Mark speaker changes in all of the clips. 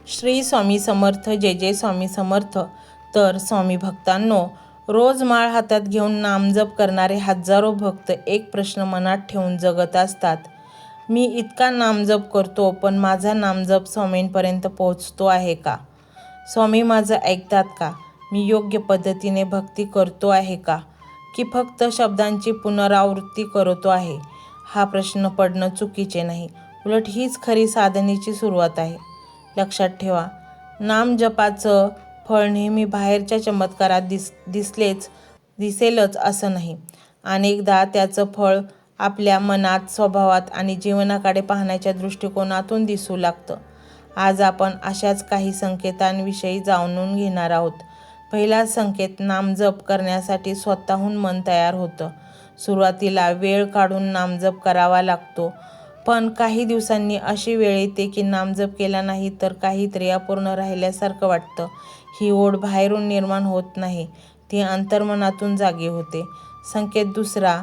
Speaker 1: श्री स्वामी समर्थ. जय जय स्वामी समर्थ. तर स्वामी भक्तांनो, रोज माळ हातात घेऊन नामजप करणारे हजारो भक्त एक प्रश्न मनात ठेवून जगत असतात. मी इतका नामजप करतो, पण माझा नामजप स्वामींपर्यंत पोहोचतो आहे का? स्वामी माझं ऐकतात का? मी योग्य पद्धतीने भक्ती करतो आहे का? की फक्त शब्दांची पुनरावृत्ती करतो आहे? हा प्रश्न पडणं चुकीचे नाही, उलट हीच खरी साधनेची सुरुवात आहे. लक्षात ठेवा, नामजपाचं फळ नेहमी बाहेरच्या चमत्कारात दिसेलच असं नाही. अनेकदा त्याचं फळ आपल्या मनात, स्वभावात आणि जीवनाकडे पाहण्याच्या दृष्टिकोनातून दिसू लागतं. आज आपण अशाच काही संकेतांविषयी जाणून घेणार आहोत. पहिला संकेत, नामजप करण्यासाठी स्वतःहून मन तयार होतं. सुरुवातीला वेळ काढून नामजप करावा लागतो, पण काही दिवसांनी अशी वेळ येते की नामजप केला नाही तर काहीतरी अपूर्ण राहिल्यासारखं वाटतं. ही ओढ बाहेरून निर्माण होत नाही, ती अंतर्मनातून जागी होते. संकेत दुसरा,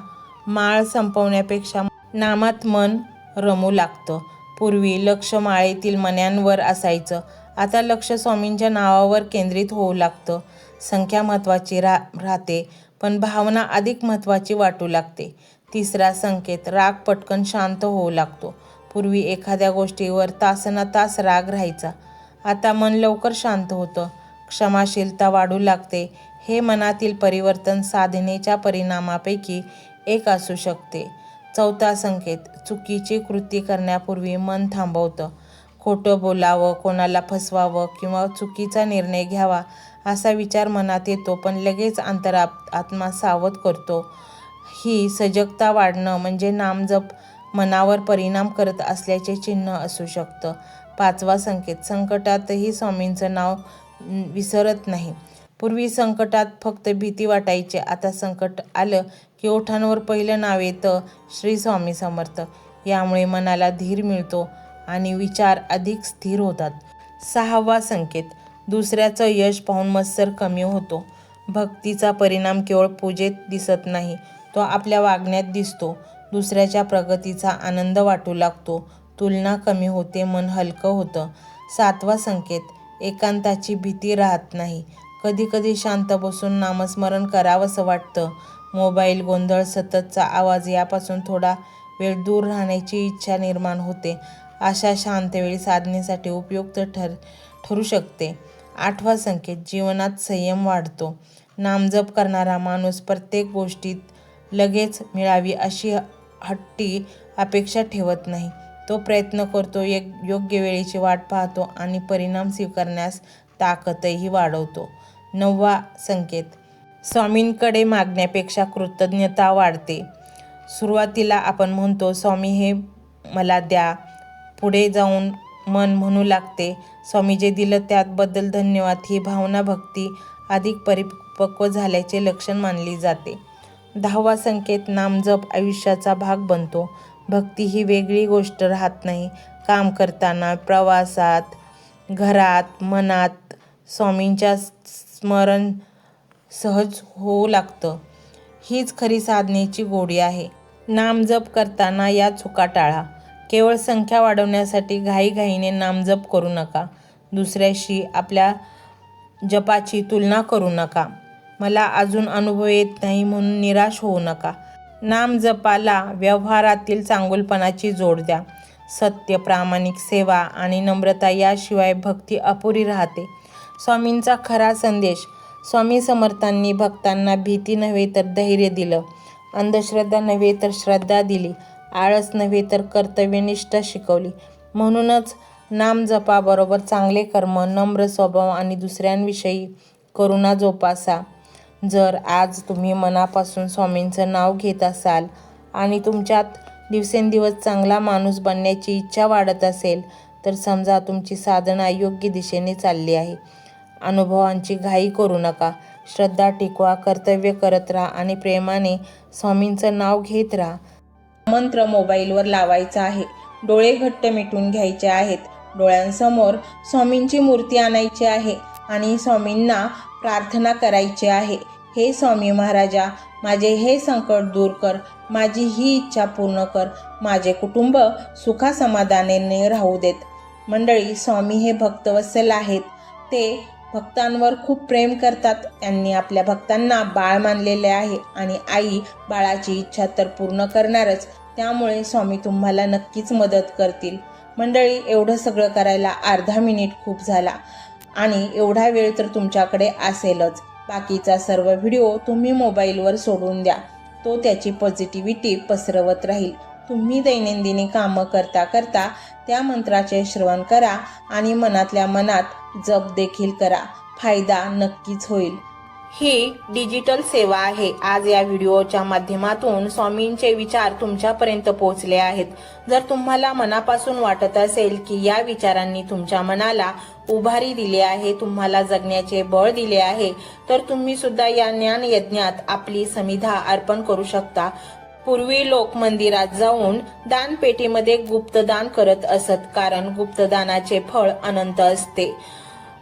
Speaker 1: माळ संपवण्यापेक्षा नामात मन रमू लागतं. पूर्वी लक्ष माळेतील मण्यांवर असायचं, आता लक्ष स्वामींच्या नावावर केंद्रित होऊ लागतं. संख्या महत्त्वाची राहते, पण भावना अधिक महत्त्वाची वाटू लागते. तिसरा संकेत, राग पटकन शांत होऊ लागतो. पूर्वी एखाद्या गोष्टीवर तासनतास राग राहायचा, आता मन लवकर शांत होतं. क्षमाशीलता वाढू लागते. हे मनातील परिवर्तन साधनेच्या परिणामापैकी एक असू शकते. चौथा संकेत, चुकीची कृती करण्यापूर्वी मन थांबवतं. खोटं बोलावं, कोणाला फसवावं किंवा चुकीचा निर्णय घ्यावा असा विचार मनात येतो, पण लगेच आत्मा सावध करतो. ही सजगता वाढणं म्हणजे नामजप मनावर परिणाम करत असल्याचे चिन्ह असू शकतं. पाचवा संकेत, संकटातही स्वामींचं नाव विसरत नाही. पूर्वी संकटात फक्त भीती वाटायची, आता संकट आलं की ओठांवर पहिलं नाव येतं, श्री स्वामी समर्थ. यामुळे मनाला धीर मिळतो आणि विचार अधिक स्थिर होतात. सहावा संकेत, दुसऱ्याचं यश पाहून मत्सर कमी होतो. भक्तीचा परिणाम केवळ पूजेत दिसत नाही, तो आपल्या वागण्यात दिसतो. दुसऱ्याच्या प्रगतीचा आनंद वाटू लागतो. तुलना कमी होते, मन हलकं होतं. सातवा संकेत, एकांताची भीती राहत नाही. कधी कधी शांत बसून नामस्मरण करावंसं वाटतं. मोबाईल, गोंधळ, सततचा आवाज यापासून थोडा वेळ दूर राहण्याची इच्छा निर्माण होते. अशा शांत वेळी साधनेसाठी उपयुक्त ठरू शकते. आठवा संकेत, जीवनात संयम वाढतो. नामजप करणारा माणूस प्रत्येक गोष्टीत लगेच मिळावी अशी हट्टी अपेक्षा ठेवत नाही. तो प्रयत्न करतो, योग्य वेळेची वाट पाहतो आणि परिणाम स्वीकारण्यास ताकदही वाढवतो. नववा संकेत, स्वामींकडे मागण्यापेक्षा कृतज्ञता वाढते. सुरुवातीला आपण म्हणतो, स्वामी हे मला द्या. पुढे जाऊन मन म्हणू लागते, स्वामी जे दिलं त्याबद्दल धन्यवाद. ही भावना भक्ती अधिक परिपक्व झाल्याचे लक्षण मानली जाते. 10वा संकेत, नामजप आयुष्याचा भाग बनतो. भक्ती ही वेगळी गोष्ट राहत नाही. काम करताना, प्रवासात, घरात, मनात स्वामींच्या स्मरण सहज होऊ लागतं. हीच खरी साधनेची गोडी आहे. नामजप करताना या चुका टाळा. केवळ संख्या वाढवण्यासाठी घाईघाईने नामजप करू नका. दुसऱ्याशी आपल्या जपाची तुलना करू नका. मला अजून अनुभव येत नाही म्हणून निराश होऊ नका. नामजपाला व्यवहारातील चांगुलपणाची जोड द्या. सत्य, प्रामाणिक सेवा आणि नम्रता याशिवाय भक्ती अपुरी राहते. स्वामींचा खरा संदेश, स्वामी समर्थांनी भक्तांना भीती नव्हे तर धैर्य दिलं, अंधश्रद्धा नव्हे तर श्रद्धा दिली, आळस नव्हे तर कर्तव्यनिष्ठा शिकवली. म्हणूनच नामजपाबरोबर चांगले कर्म, नम्र स्वभाव आणि दुसऱ्यांविषयी करुणा जोपासा. जर आज तुम्ही मनापासून स्वामींचं नाव घेत असाल आणि तुमच्यात दिवसेंदिवस चांगला माणूस बनण्याची इच्छा वाढत असेल, तर समजा तुमची साधना योग्य दिशेने चालली आहे. अनुभवांची घाई करू नका. श्रद्धा टिकवा, कर्तव्य करत राहा आणि प्रेमाने स्वामींचं नाव घेत राहा. मंत्र मोबाईलवर लावायचा आहे. डोळे घट्ट मिटून घ्यायचे आहेत. डोळ्यांसमोर स्वामींची मूर्ती आणायची आहे आणि स्वामींना प्रार्थना करायची आहे. हे स्वामी महाराजा, माझे हे संकट दूर कर, माझी ही इच्छा पूर्ण कर, माझे कुटुंब सुखासमाधानाने राहू देत. मंडळी, स्वामी हे भक्तवत्सल आहेत. ते भक्तांवर खूप प्रेम करतात. त्यांनी आपल्या भक्तांना बाळ मानलेले आहे आणि आई बाळाची इच्छा तर पूर्ण करणारच. त्यामुळे स्वामी तुम्हाला नक्कीच मदत करतील. मंडळी, एवढं सगळं करायला अर्धा मिनिट खूप झाला आणि एवढा वेळ तर तुमच्याकडे असेलच. बाकीचा सर्व व्हिडिओ तुम्ही मोबाईलवर सोडून द्या. तो त्याची पॉझिटिव्हिटी पसरवत राहील. तुम्ही दैनंदिनी कामं करता करता त्या मंत्राचे श्रवण करा आणि मनातल्या मनात जप देखील करा. फायदा नक्कीच होईल. ही डिजिटल सेवा आहे. आज या व्हिडिओच्या माध्यमातून स्वामींचे विचार तुमच्यापर्यंत पोहोचले आहेत. जर तुम्हाला मनापासून वाटत असेल की या विचारांनी तुमच्या मनाला उभारी दिली आहे, तुम्हाला जगण्याचे बळ दिले आहे, तर तुम्ही सुद्धा या ज्ञान यज्ञात आपली समिधा अर्पण करू शकता. पूर्वी लोक मंदिरात जाऊन दानपेटीमध्ये गुप्तदान करत असत, कारण गुप्तदानाचे फळ अनंत असते.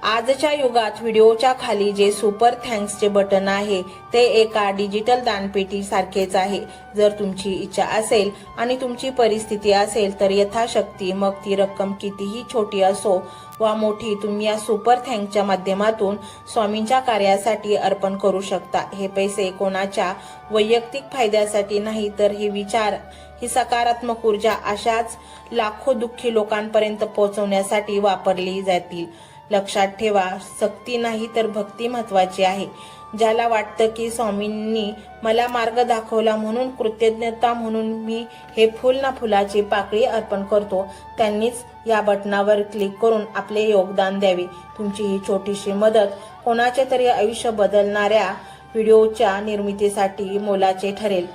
Speaker 1: आजच्या युगात व्हिडिओच्या खाली जे सुपर थँक्सचे बटन आहे ते एका डिजिटल दानपेटी सारखेच आहे. जर तुमची इच्छा असेल आणि तुमची परिस्थिती असेल तर यथाशक्ती, मग ती रक्कम कितीही छोटी असो वा मोठी, तुम्ही या सुपर थँक्सच्या माध्यमातून स्वामींच्या कार्यासाठी अर्पण करू शकता. हे पैसे कोणाच्या वैयक्तिक फायद्यासाठी नाही, तर हे विचार, ही सकारात्मक ऊर्जा अशाच लाखो दुःखी लोकांपर्यंत पोहोचवण्यासाठी वापरली जातील. लक्षात ठेवा, सक्ती नाही तर भक्ती महत्वाची आहे. ज्याला वाटतं की स्वामींनी मला मार्ग दाखवला म्हणून कृतज्ञता म्हणून मी हे फुल ना फुलाची पाकळी अर्पण करतो, त्यांनीच या बटनावर क्लिक करून आपले योगदान द्यावे. तुमची ही छोटीशी मदत कोणाचे तरी आयुष्य बदलणाऱ्या व्हिडिओच्या निर्मितीसाठी मोलाचे ठरेल.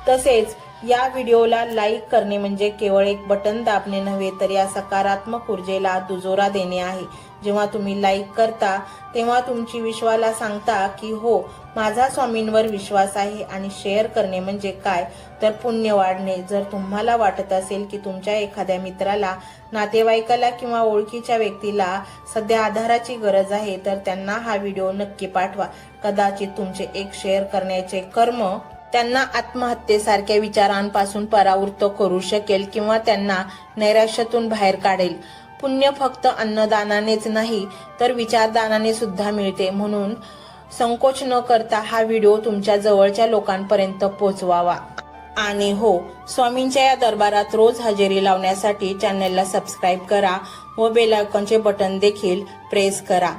Speaker 1: तसेच या व्हिडिओला लाईक करणे म्हणजे केवळ एक बटन दाबणे नव्हे, तर या सकारात्मक ऊर्जेला दुजोरा देणे आहे. जेव्हा तुम्ही लाईक करता तेव्हा तुमची विश्वाला सांगता की हो, माझा स्वामींवर विश्वास आहे. आणि शेअर करणे म्हणजे काय, तर पुण्य वाढणे. जर तुम्हाला वाटत असेल की तुमच्या एखाद्या मित्राला, नातेवाईकाला किंवा ओळखीच्या व्यक्तीला सध्या आधाराची गरज आहे, तर त्यांना हा व्हिडिओ नक्की पाठवा. कदाचित तुमचे एक शेअर करण्याचे कर्म त्यांना आत्महत्येसारख्या विचारांपासून परावृत्त करू शकेल किंवा त्यांना नैराश्यातून बाहेर काढेल. पुण्य फक्त अन्नदानानेच नाही तर विचारदानाने सुद्धा मिळते. म्हणून संकोच न करता हा व्हिडिओ तुमच्या जवळच्या लोकांपर्यंत पोहोचवावा. आणि हो, स्वामींच्या या दरबारात रोज हजेरी लावण्यासाठी चॅनलला सबस्क्राईब करा व बेल आयकॉनचे बटन देखील प्रेस करा.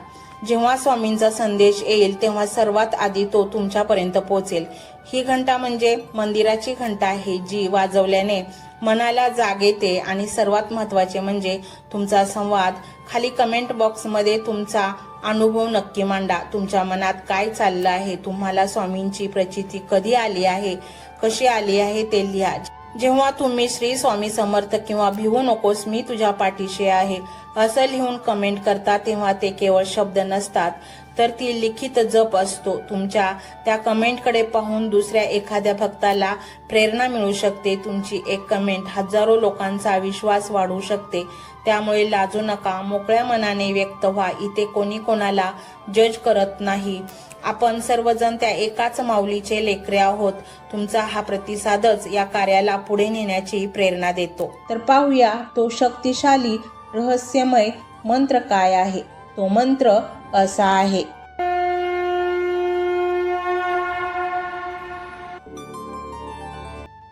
Speaker 1: जेव्हा स्वामींचा संदेश येईल तेव्हा सर्वात आधी तो तुमच्यापर्यंत पोहोचेल. ही घंटा म्हणजे मंदिराची घंटा आहे, जी वाजवल्याने मनाला जाग येते. आणि सर्वात महत्त्वाचे म्हणजे तुमचा संवाद. खाली कमेंट बॉक्समध्ये तुमचा अनुभव नक्की मांडा. तुमच्या मनात काय चाललं आहे, तुम्हाला स्वामींची प्रचिती कधी आली आहे, कशी आली आहे ते लिहा. जेव्हा तुम्ही श्री स्वामी समर्थ किंवा भिवू नकोस मी तुझ्या पाठीशी आहे असं लिहून कमेंट करता, तेव्हा ते केवळ शब्द नसतात, तर ती लिखित जप असतो. तुमच्या त्या कमेंटकडे पाहून दुसऱ्या एखाद्या भक्ताला प्रेरणा मिळू शकते. तुमची एक कमेंट हजारो लोकांचा विश्वास वाढवू शकते. त्यामुळे लाजू नका, मोकळ्या मनाने व्यक्त व्हा. इथे कोणी कोणाला जज करत नाही. आपण सर्वजण त्या एकाच माऊलीचे लेकरे आहोत. तुमचा हा प्रतिसादच या कार्याला पुढे नेण्याची प्रेरणा देतो. तर पाहूया तो शक्तिशाली रहस्यमय मंत्र काय आहे. तो मंत्र असा आहे.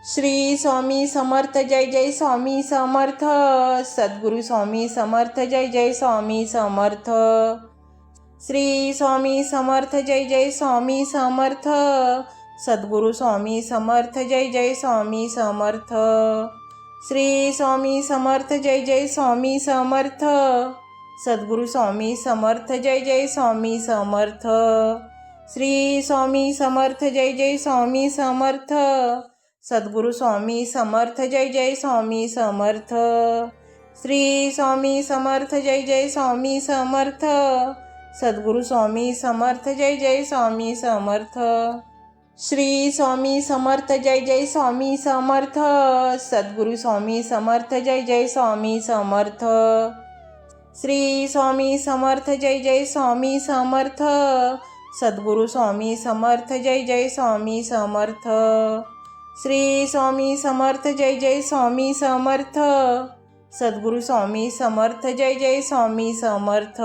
Speaker 1: श्री स्वामी समर्थ, जय जय स्वामी समर्थ. सद्गुरु स्वामी समर्थ, जय जय स्वामी समर्थ. श्री स्वामी समर्थ, जय जय स्वामी समर्थ. सद्गुरु स्वामी समर्थ, जय जय स्वामी समर्थ. श्री स्वामी समर्थ, जय जय स्वामी समर्थ. सद्गुरु स्वामी समर्थ, जय जय स्वामी समर्थ. श्री स्वामी समर्थ, जय जय स्वामी समर्थ. सद्गुरु स्वामी समर्थ, जय जय स्वामी समर्थ. श्री स्वामी समर्थ, जय जय स्वामी समर्थ. सद्गुरु स्वामी समर्थ, जय जय स्वामी समर्थ. श्री स्वामी समर्थ, जय जय स्वामी समर्थ. सद्गुरु स्वामी समर्थ, जय जय स्वामी समर्थ. श्री स्वामी समर्थ, जय जय स्वामी समर्थ. सद्गुरु स्वामी समर्थ, जय जय स्वामी समर्थ. श्री स्वामी समर्थ, जय जय स्वामी समर्थ. सद्गुरू स्वामी समर्थ जय जय स्वामी समर्थ।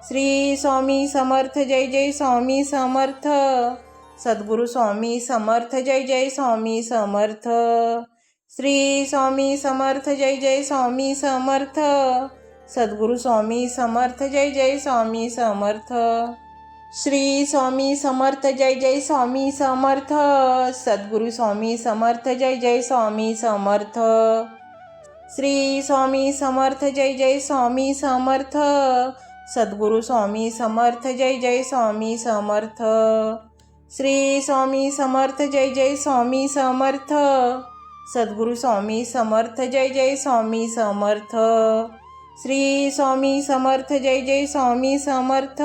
Speaker 1: श्री स्वामी समर्थ जय जय स्वामी समर्थ। सद्गुरू स्वामी समर्थ जय जय स्वामी समर्थ। श्री स्वामी समर्थ जय जय स्वामी समर्थ। सद्गुरू स्वामी समर्थ जय जय स्वामी समर्थ। श्री स्वामी समर्थ जय जय स्वामी समर्थ। सद्गुरू स्वामी समर्थ जय जय स्वामी समर्थ। श्री स्वामी समर्थ जय जय स्वामी समर्थ। सद्गुरू स्वामी समर्थ जय जय स्वामी समर्थ। श्री स्वामी समर्थ जय जय स्वामी समर्थ। सद्गुरू स्वामी समर्थ जय जय स्वामी समर्थ। श्री स्वामी समर्थ जय जय स्वामी समर्थ।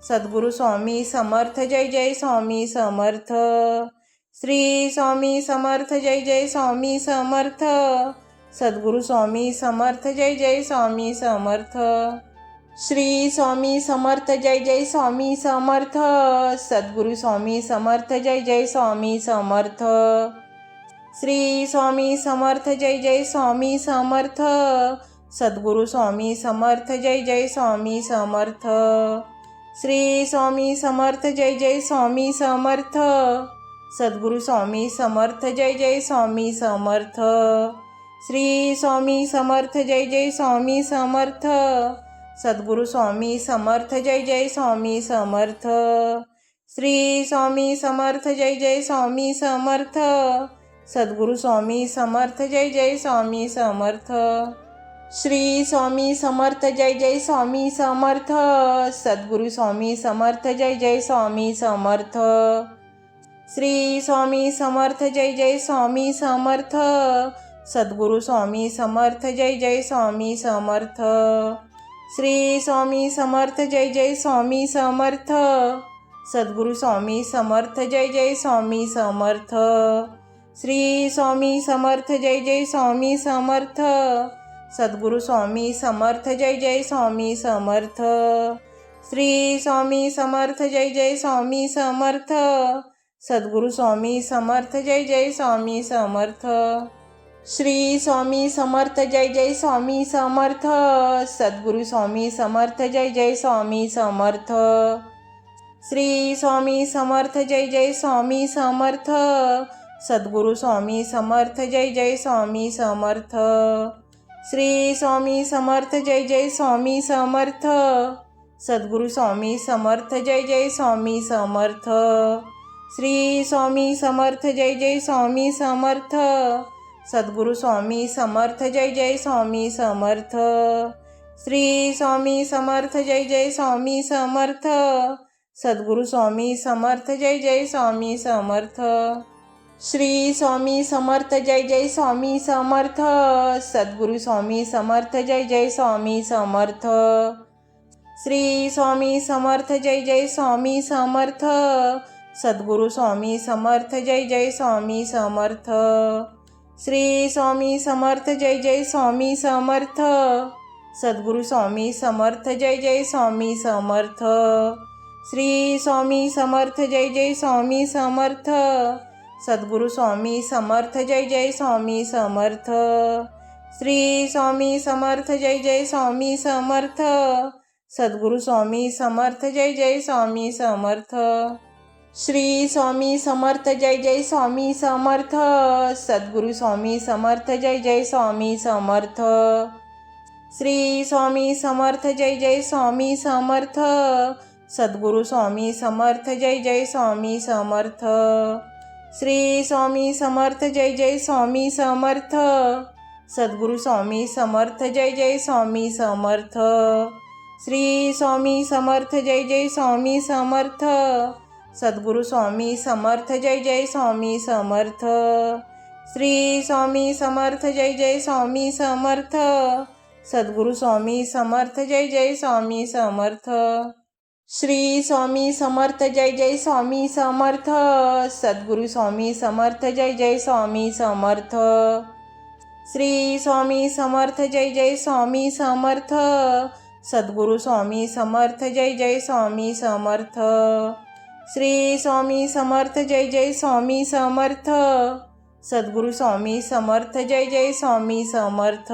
Speaker 1: सद्गुरू स्वामी समर्थ जय जय स्वामी समर्थ। श्री स्वामी समर्थ जय जय स्वामी समर्थ। सद्गुरू स्वामी समर्थ जय जय स्वामी समर्थ। श्री स्वामी समर्थ जय जय स्वामी समर्थ। सद्गुरू स्वामी समर्थ जय जय स्वामी समर्थ। श्री स्वामी समर्थ जय जय स्वामी समर्थ। सद्गुरू स्वामी समर्थ जय जय स्वामी समर्थ। श्री स्वामी समर्थ जय जय स्वामी समर्थ। सद्गुरू स्वामी समर्थ जय जय स्वामी समर्थ। श्री स्वामी समर्थ जय जय स्वामी समर्थ। सद्गुरू स्वामी समर्थ जय जय स्वामी समर्थ। श्री स्वामी समर्थ जय जय स्वामी समर्थ। सद्गुरू स्वामी समर्थ जय जय स्वामी समर्थ। श्री स्वामी समर्थ जय जय स्वामी समर्थ। सद्गुरू स्वामी समर्थ जय जय स्वामी समर्थ। श्री स्वामी समर्थ जय जय स्वामी समर्थ। सद्गुरू स्वामी समर्थ जय जय स्वामी समर्थ। श्री स्वामी समर्थ जय जय स्वामी समर्थ। सद्गुरू स्वामी समर्थ जय जय स्वामी समर्थ। श्री स्वामी समर्थ जय जय स्वामी समर्थ। सद्गुरू स्वामी समर्थ जय जय स्वामी समर्थ। श्री स्वामी समर्थ जय जय स्वामी समर्थ। सद्गुरू स्वामी समर्थ जय जय स्वामी समर्थ। श्री स्वामी समर्थ जय जय स्वामी समर्थ। सद्गुरू स्वामी समर्थ जय जय स्वामी समर्थ। श्री स्वामी समर्थ जय जय स्वामी समर्थ। सद्गुरू स्वामी समर्थ जय जय स्वामी समर्थ। श्री स्वामी समर्थ जय जय स्वामी समर्थ। सद्गुरू स्वामी समर्थ जय जय स्वामी समर्थ। श्री स्वामी समर्थ जय जय स्वामी समर्थ। सद्गुरू स्वामी समर्थ जय जय स्वामी समर्थ। श्री स्वामी समर्थ जय जय स्वामी समर्थ। सद्गुरू स्वामी समर्थ जय जय स्वामी समर्थ। श्री स्वामी समर्थ जय जय स्वामी समर्थ। सद्गुरू स्वामी समर्थ जय जय स्वामी समर्थ। श्री स्वामी समर्थ जय जय स्वामी समर्थ। सद्गुरू स्वामी समर्थ जय जय स्वामी समर्थ। श्री स्वामी समर्थ जय जय स्वामी समर्थ। सद्गुरू स्वामी समर्थ जय जय स्वामी समर्थ। श्री स्वामी समर्थ जय जय स्वामी समर्थ। सद्गुरू स्वामी समर्थ जय जय स्वामी समर्थ। श्री स्वामी समर्थ जय जय स्वामी समर्थ। सद्गुरू स्वामी समर्थ जय जय स्वामी समर्थ। श्री स्वामी समर्थ जय जय स्वामी समर्थ। सद्गुरू स्वामी समर्थ जय जय स्वामी समर्थ। श्री स्वामी समर्थ जय जय स्वामी समर्थ। सद्गुरू स्वामी समर्थ जय जय स्वामी समर्थ। श्री स्वामी समर्थ जय जय स्वामी समर्थ। सद्गुरू स्वामी समर्थ जय जय स्वामी समर्थ। श्री स्वामी समर्थ जय जय स्वामी समर्थ। सद्गुरू स्वामी समर्थ जय जय स्वामी समर्थ। श्री स्वामी समर्थ जय जय स्वामी समर्थ। सद्गुरू स्वामी समर्थ जय जय स्वामी समर्थ। श्री स्वामी समर्थ जय जय स्वामी समर्थ। सद्गुरू स्वामी समर्थ जय जय स्वामी समर्थ। श्री स्वामी समर्थ जय जय स्वामी समर्थ। सद्गुरू स्वामी समर्थ जय जय स्वामी समर्थ। श्री स्वामी समर्थ जय जय स्वामी समर्थ। सद्गुरू स्वामी समर्थ जय जय स्वामी समर्थ।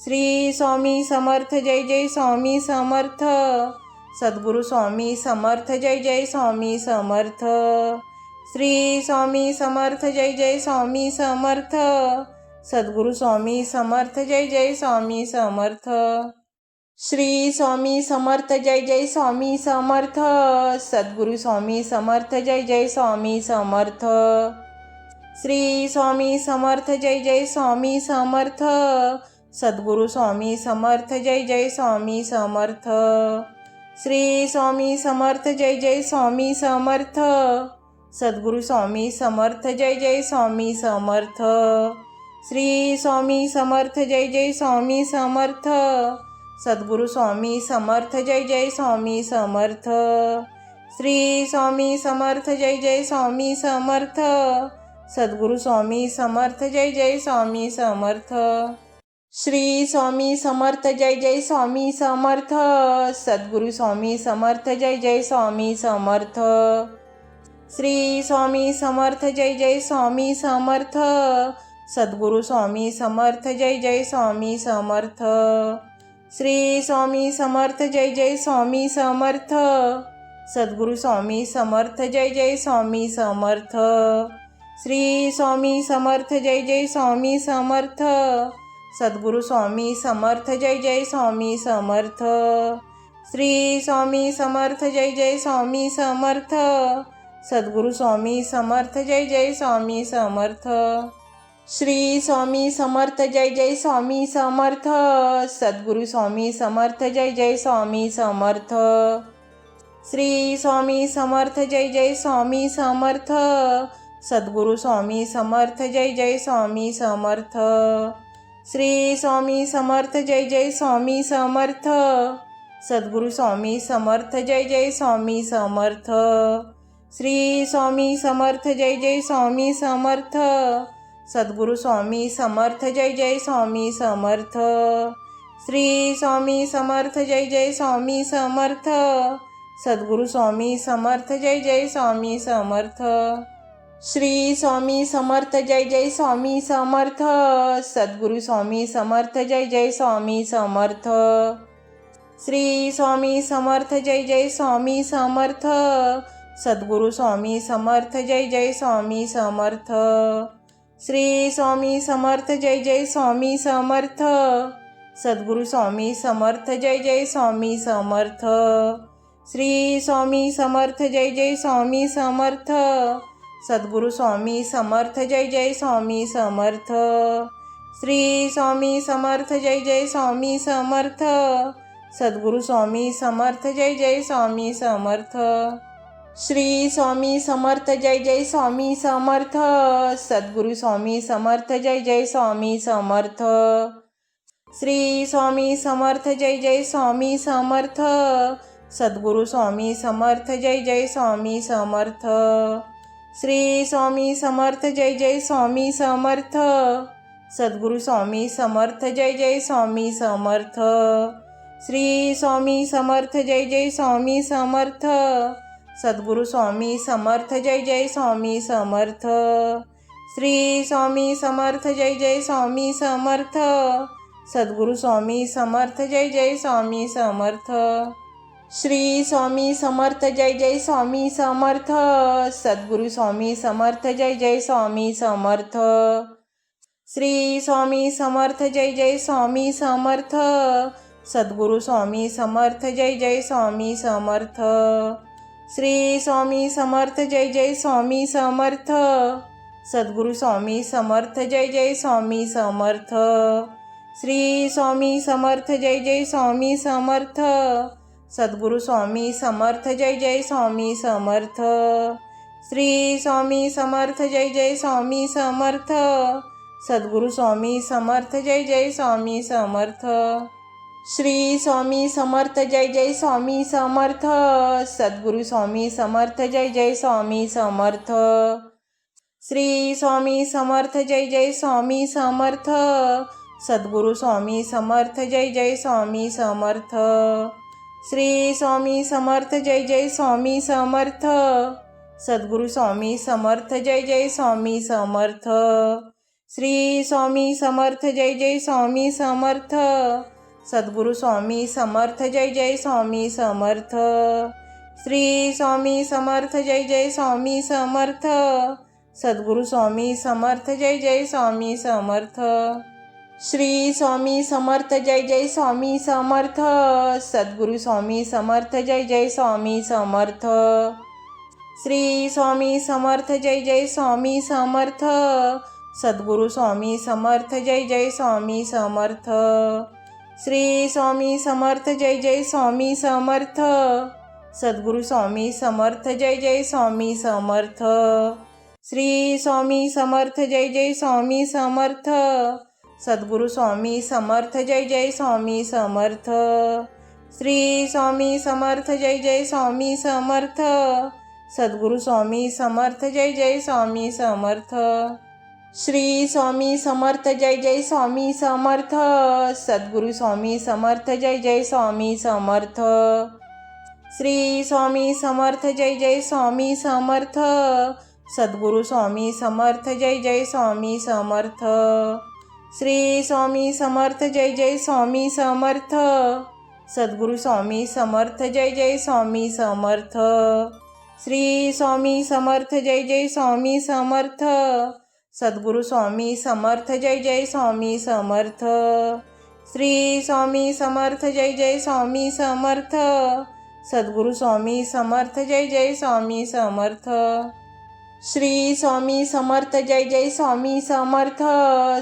Speaker 1: श्री स्वामी समर्थ जय जय स्वामी समर्थ। सद्गुरू स्वामी समर्थ जय जय स्वामी समर्थ। श्री स्वामी समर्थ जय जय स्वामी समर्थ। सद्गुरू स्वामी समर्थ जय जय स्वामी समर्थ। श्री स्वामी समर्थ जय जय स्वामी समर्थ। सद्गुरू स्वामी समर्थ जय जय स्वामी समर्थ। श्री स्वामी समर्थ जय जय स्वामी समर्थ। सद्गुरू स्वामी समर्थ जय जय स्वामी समर्थ। श्री स्वामी समर्थ जय जय स्वामी समर्थ। सद्गुरू स्वामी समर्थ जय जय स्वामी समर्थ। श्री स्वामी समर्थ जय जय स्वामी समर्थ। सद्गुरू स्वामी समर्थ जय जय स्वामी समर्थ। श्री स्वामी समर्थ जय जय स्वामी समर्थ। सद्गुरू स्वामी समर्थ जय जय स्वामी समर्थ। श्री स्वामी समर्थ जय जय स्वामी समर्थ। सद्गुरू स्वामी समर्थ जय जय स्वामी समर्थ। श्री स्वामी समर्थ जय जय स्वामी समर्थ। सद्गुरू स्वामी समर्थ जय जय स्वामी समर्थ। श्री स्वामी समर्थ जय जय स्वामी समर्थ। सद्गुरू स्वामी समर्थ जय जय स्वामी समर्थ। श्री स्वामी समर्थ जय जय स्वामी समर्थ। सद्गुरू स्वामी समर्थ जय जय स्वामी समर्थ। श्री स्वामी समर्थ जय जय स्वामी समर्थ। सद्गुरू स्वामी समर्थ जय जय स्वामी समर्थ। श्री स्वामी समर्थ जय जय स्वामी समर्थ। सद्गुरू स्वामी समर्थ जय जय स्वामी समर्थ। श्री स्वामी समर्थ जय जय स्वामी समर्थ। सद्गुरू स्वामी समर्थ जय जय स्वामी समर्थ। श्री स्वामी समर्थ जय जय स्वामी समर्थ। सद्गुरू स्वामी समर्थ जय जय स्वामी समर्थ। श्री स्वामी समर्थ जय जय स्वामी समर्थ। सद्गुरू स्वामी समर्थ जय जय स्वामी समर्थ। श्री स्वामी समर्थ जय जय स्वामी समर्थ। सद्गुरू स्वामी समर्थ जय जय स्वामी समर्थ। श्री स्वामी समर्थ जय जय स्वामी समर्थ। सद्गुरू स्वामी समर्थ जय जय स्वामी समर्थ। श्री स्वामी समर्थ जय जय स्वामी समर्थ। सद्गुरू स्वामी समर्थ जय जय स्वामी समर्थ। श्री स्वामी समर्थ जय जय स्वामी समर्थ। सद्गुरू स्वामी समर्थ जय जय स्वामी समर्थ। श्री स्वामी समर्थ जय जय स्वामी समर्थ। सद्गुरू स्वामी समर्थ जय जय स्वामी समर्थ। श्री स्वामी समर्थ जय जय स्वामी समर्थ। सद्गुरू स्वामी समर्थ जय जय स्वामी समर्थ। श्री स्वामी समर्थ जय जय स्वामी समर्थ। सद्गुरू स्वामी समर्थ जय जय स्वामी समर्थ। श्री स्वामी समर्थ जय जय स्वामी समर्थ। सद्गुरू स्वामी समर्थ जय जय स्वामी समर्थ। श्री स्वामी समर्थ जय जय स्वामी समर्थ। सद्गुरू स्वामी समर्थ जय जय स्वामी समर्थ। श्री स्वामी समर्थ जय जय स्वामी समर्थ। सद्गुरू स्वामी समर्थ जय जय स्वामी समर्थ। श्री स्वामी समर्थ जय जय स्वामी समर्थ। सद्गुरू स्वामी समर्थ जय जय स्वामी समर्थ। श्री स्वामी समर्थ जय जय स्वामी समर्थ। सद्गुरू स्वामी समर्थ जय जय स्वामी समर्थ। श्री स्वामी समर्थ जय जय स्वामी समर्थ। सद्गुरू स्वामी समर्थ जय जय स्वामी समर्थ। श्री स्वामी समर्थ जय जय स्वामी समर्थ। सद्गुरू स्वामी समर्थ जय जय स्वामी समर्थ। श्री स्वामी समर्थ जय जय स्वामी समर्थ। सद्गुरू स्वामी समर्थ जय जय स्वामी समर्थ। श्री स्वामी समर्थ जय जय स्वामी समर्थ। सद्गुरू स्वामी समर्थ जय जय स्वामी समर्थ। श्री स्वामी समर्थ जय जय स्वामी समर्थ। सद्गुरू स्वामी समर्थ जय जय स्वामी समर्थ। श्री स्वामी समर्थ जय जय स्वामी समर्थ। सद्गुरू स्वामी समर्थ जय जय स्वामी समर्थ। श्री स्वामी समर्थ जय जय स्वामी समर्थ। सद्गुरु स्वामी समर्थ जय जय स्वामी समर्थ। श्री स्वामी समर्थ जय जय स्वामी समर्थ। सद्गुरु स्वामी समर्थ जय जय स्वामी समर्थ। श्री स्वामी समर्थ जय जय स्वामी समर्थ। सद्गुरु स्वामी समर्थ जय जय स्वामी समर्थ। श्री स्वामी समर्थ जय जय स्वामी समर्थ। सद्गुरु स्वामी समर्थ जय जय स्वामी समर्थ। श्री स्वामी समर्थ जय जय स्वामी समर्थ। सद्गुरु स्वामी समर्थ जय जय स्वामी समर्थ। श्री स्वामी समर्थ जय जय स्वामी समर्थ। सद्गुरु स्वामी समर्थ जय जय स्वामी समर्थ। श्री स्वामी समर्थ जय जय स्वामी समर्थ। सद्गुरु स्वामी समर्थ जय जय स्वामी समर्थ। श्री स्वामी समर्थ जय जय स्वामी समर्थ। सद्गुरु स्वामी समर्थ जय जय स्वामी समर्थ। श्री स्वामी समर्थ जय जय स्वामी समर्थ। सद्गुरु स्वामी समर्थ जय जय स्वामी समर्थ। श्री स्वामी समर्थ जय जय स्वामी समर्थ। सद्गुरु स्वामी समर्थ जय जय स्वामी समर्थ। श्री स्वामी समर्थ जय जय स्वामी समर्थ। सद्गुरु स्वामी समर्थ जय जय स्वामी समर्थ। श्री स्वामी समर्थ जय जय स्वामी समर्थ। सद्गुरु स्वामी समर्थ जय जय स्वामी समर्थ। श्री स्वामी समर्थ जय जय स्वामी समर्थ। सद्गुरु स्वामी समर्थ जय जय स्वामी समर्थ। श्री स्वामी समर्थ जय जय स्वामी समर्थ।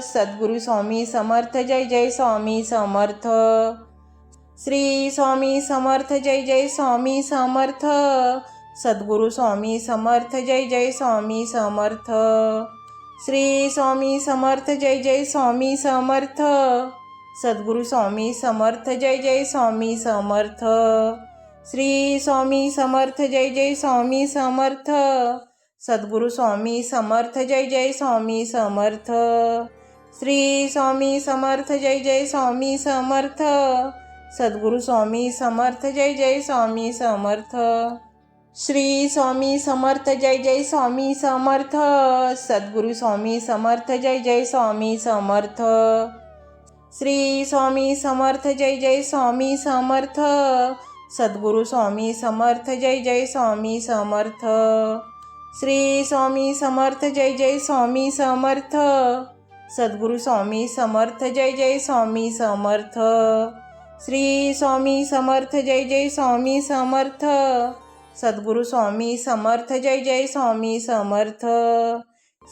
Speaker 1: सद्गुरु स्वामी समर्थ जय जय स्वामी समर्थ। श्री स्वामी समर्थ जय जय स्वामी समर्थ। सद्गुरु स्वामी समर्थ जय जय स्वामी समर्थ। श्री स्वामी समर्थ जय जय स्वामी समर्थ। सद्गुरु स्वामी समर्थ जय जय स्वामी समर्थ। श्री स्वामी समर्थ जय जय स्वामी समर्थ। सद्गुरु स्वामी समर्थ जय जय स्वामी समर्थ। श्री स्वामी समर्थ जय जय स्वामी समर्थ। सद्गुरु स्वामी समर्थ जय जय स्वामी समर्थ। श्री स्वामी समर्थ जय जय स्वामी समर्थ। सद्गुरु स्वामी समर्थ जय जय स्वामी समर्थ। श्री स्वामी समर्थ जय जय स्वामी समर्थ। सद्गुरु स्वामी समर्थ जय जय स्वामी समर्थ। श्री स्वामी समर्थ जय जय स्वामी समर्थ। सद्गुरु स्वामी समर्थ जय जय स्वामी समर्थ। श्री स्वामी समर्थ जय जय स्वामी समर्थ। सद्गुरु स्वामी समर्थ जय जय स्वामी समर्थ।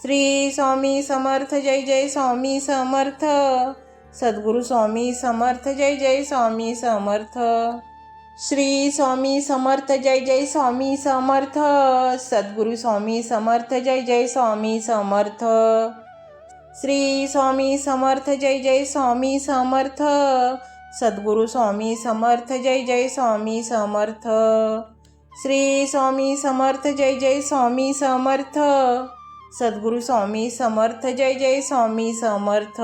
Speaker 1: श्री स्वामी समर्थ जय जय स्वामी समर्थ। सद्गुरु स्वामी समर्थ जय जय स्वामी समर्थ। श्री स्वामी समर्थ जय जय स्वामी समर्थ। सद्गुरु स्वामी समर्थ जय जय स्वामी समर्थ। श्री स्वामी समर्थ जय जय स्वामी समर्थ। सद्गुरु स्वामी समर्थ जय जय स्वामी समर्थ। श्री स्वामी समर्थ जय जय स्वामी समर्थ। सद्गुरु स्वामी समर्थ जय जय स्वामी समर्थ।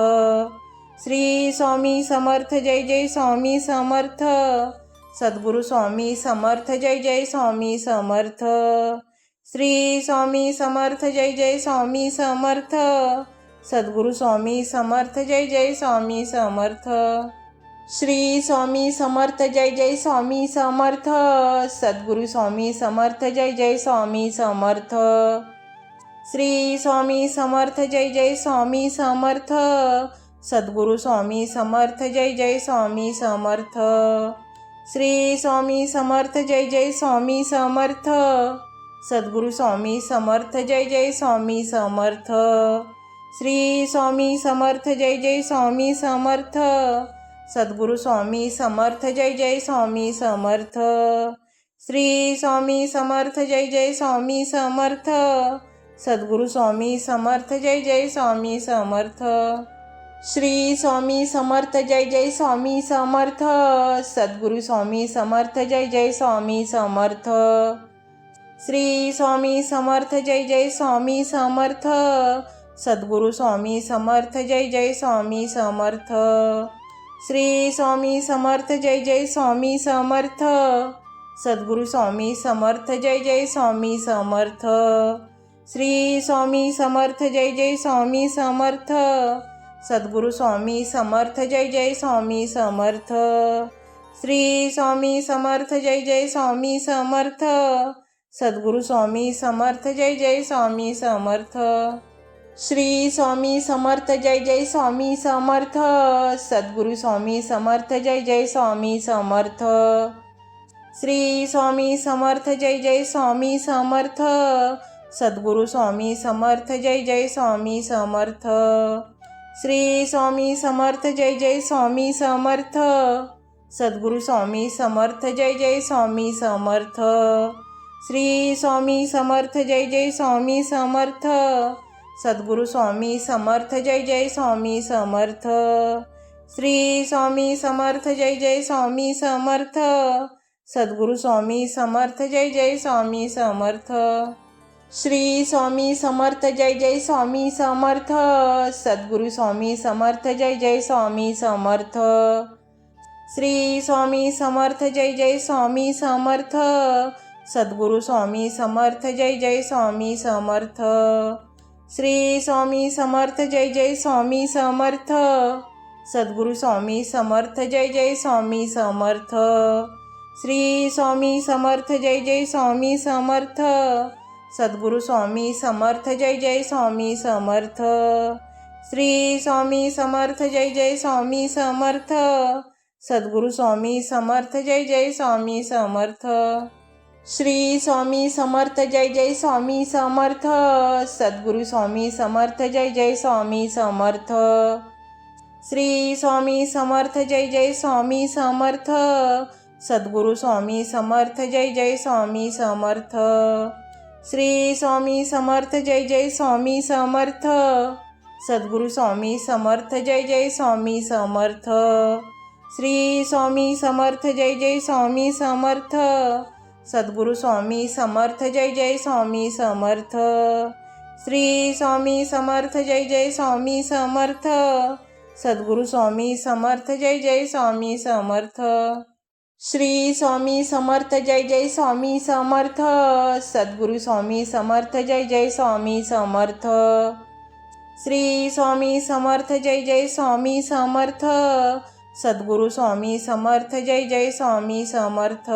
Speaker 1: श्री स्वामी समर्थ जय जय स्वामी समर्थ। सद्गुरु स्वामी समर्थ जय जय स्वामी समर्थ। श्री स्वामी समर्थ जय जय स्वामी समर्थ। सद्गुरु स्वामी समर्थ जय जय स्वामी समर्थ। श्री स्वामी समर्थ जय जय स्वामी समर्थ। सद्गुरु स्वामी समर्थ जय जय स्वामी समर्थ। श्री स्वामी समर्थ जय जय स्वामी समर्थ। सद्गुरु स्वामी समर्थ जय जय स्वामी समर्थ। श्री स्वामी समर्थ जय जय स्वामी समर्थ। सद्गुरु स्वामी समर्थ जय जय स्वामी समर्थ। श्री स्वामी समर्थ जय जय स्वामी समर्थ। सद्गुरु स्वामी समर्थ जय जय स्वामी समर्थ। श्री स्वामी समर्थ जय जय स्वामी समर्थ। सद्गुरु स्वामी समर्थ जय जय स्वामी समर्थ। श्री स्वामी समर्थ जय जय स्वामी समर्थ। सद्गुरु स्वामी समर्थ जय जय स्वामी समर्थ। श्री स्वामी समर्थ जय जय स्वामी समर्थ। सद्गुरु स्वामी समर्थ जय जय स्वामी समर्थ। श्री स्वामी समर्थ जय जय स्वामी समर्थ। सद्गुरू स्वामी समर्थ जय जय स्वामी समर्थ। श्री स्वामी समर्थ जय जय स्वामी समर्थ। सद्गुरू स्वामी समर्थ जय जय स्वामी समर्थ। श्री स्वामी समर्थ जय जय स्वामी समर्थ। सद्गुरू स्वामी समर्थ जय जय स्वामी समर्थ। श्री स्वामी समर्थ जय जय स्वामी समर्थ। सद्गुरू स्वामी समर्थ जय जय स्वामी समर्थ। श्री स्वामी समर्थ जय जय स्वामी समर्थ। सद्गुरू स्वामी समर्थ जय जय स्वामी समर्थ। श्री स्वामी समर्थ जय जय स्वामी समर्थ। सद्गुरू स्वामी समर्थ जय जय स्वामी समर्थ। श्री स्वामी समर्थ जय जय स्वामी समर्थ। सद्गुरू स्वामी समर्थ जय जय स्वामी समर्थ। श्री स्वामी समर्थ जय जय स्वामी समर्थ। सद्गुरू स्वामी समर्थ जय जय स्वामी समर्थ। श्री स्वामी समर्थ जय जय स्वामी समर्थ। सद्गुरू स्वामी समर्थ जय जय स्वामी समर्थ। श्री स्वामी समर्थ जय जय स्वामी समर्थ। सद्गुरू स्वामी समर्थ जय जय स्वामी समर्थ। श्री स्वामी समर्थ जय जय स्वामी समर्थ। सद्गुरू स्वामी समर्थ जय जय स्वामी समर्थ। श्री स्वामी समर्थ जय जय स्वामी समर्थ। सद्गुरू स्वामी समर्थ जय जय स्वामी समर्थ। श्री स्वामी समर्थ जय जय स्वामी समर्थ। सद्गुरू स्वामी समर्थ जय जय स्वामी समर्थ। श्री स्वामी समर्थ जय जय स्वामी समर्थ। सद्गुरू स्वामी समर्थ जय जय स्वामी समर्थ। श्री स्वामी समर्थ जय जय स्वामी समर्थ। सद्गुरू स्वामी समर्थ जय जय स्वामी समर्थ। श्री स्वामी समर्थ जय जय स्वामी समर्थ। सद्गुरू स्वामी समर्थ जय जय स्वामी समर्थ। श्री स्वामी समर्थ जय जय स्वामी समर्थ। सद्गुरू स्वामी समर्थ जय जय स्वामी समर्थ। श्री स्वामी समर्थ जय जय स्वामी समर्थ। सद्गुरू स्वामी समर्थ जय जय स्वामी समर्थ। श्री स्वामी समर्थ जय जय स्वामी समर्थ। सद्गुरू स्वामी समर्थ जय जय स्वामी समर्थ। श्री स्वामी समर्थ जय जय स्वामी समर्थ। सद्गुरू स्वामी समर्थ जय जय स्वामी समर्थ।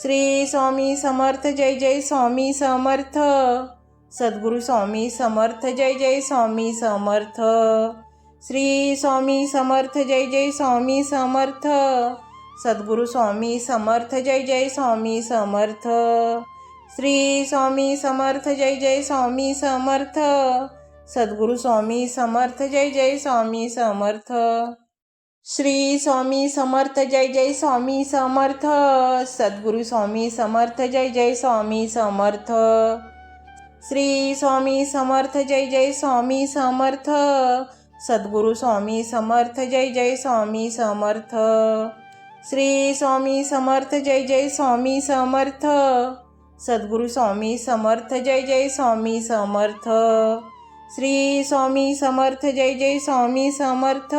Speaker 1: श्री स्वामी समर्थ जय जय स्वामी समर्थ। सद्गुरू स्वामी समर्थ जय जय स्वामी समर्थ। श्री स्वामी समर्थ जय जय स्वामी समर्थ। सद्गुरू स्वामी समर्थ जय जय स्वामी समर्थ। श्री स्वामी समर्थ जय जय स्वामी समर्थ। सद्गुरू स्वामी समर्थ जय जय स्वामी समर्थ। श्री स्वामी समर्थ जय जय स्वामी समर्थ। सद्गुरू स्वामी समर्थ जय जय स्वामी समर्थ। श्री स्वामी समर्थ जय जय स्वामी समर्थ। सद्गुरू स्वामी समर्थ जय जय स्वामी समर्थ। श्री स्वामी समर्थ जय जय स्वामी समर्थ। सद्गुरू स्वामी समर्थ जय जय स्वामी समर्थ। श्री स्वामी समर्थ जय जय स्वामी समर्थ।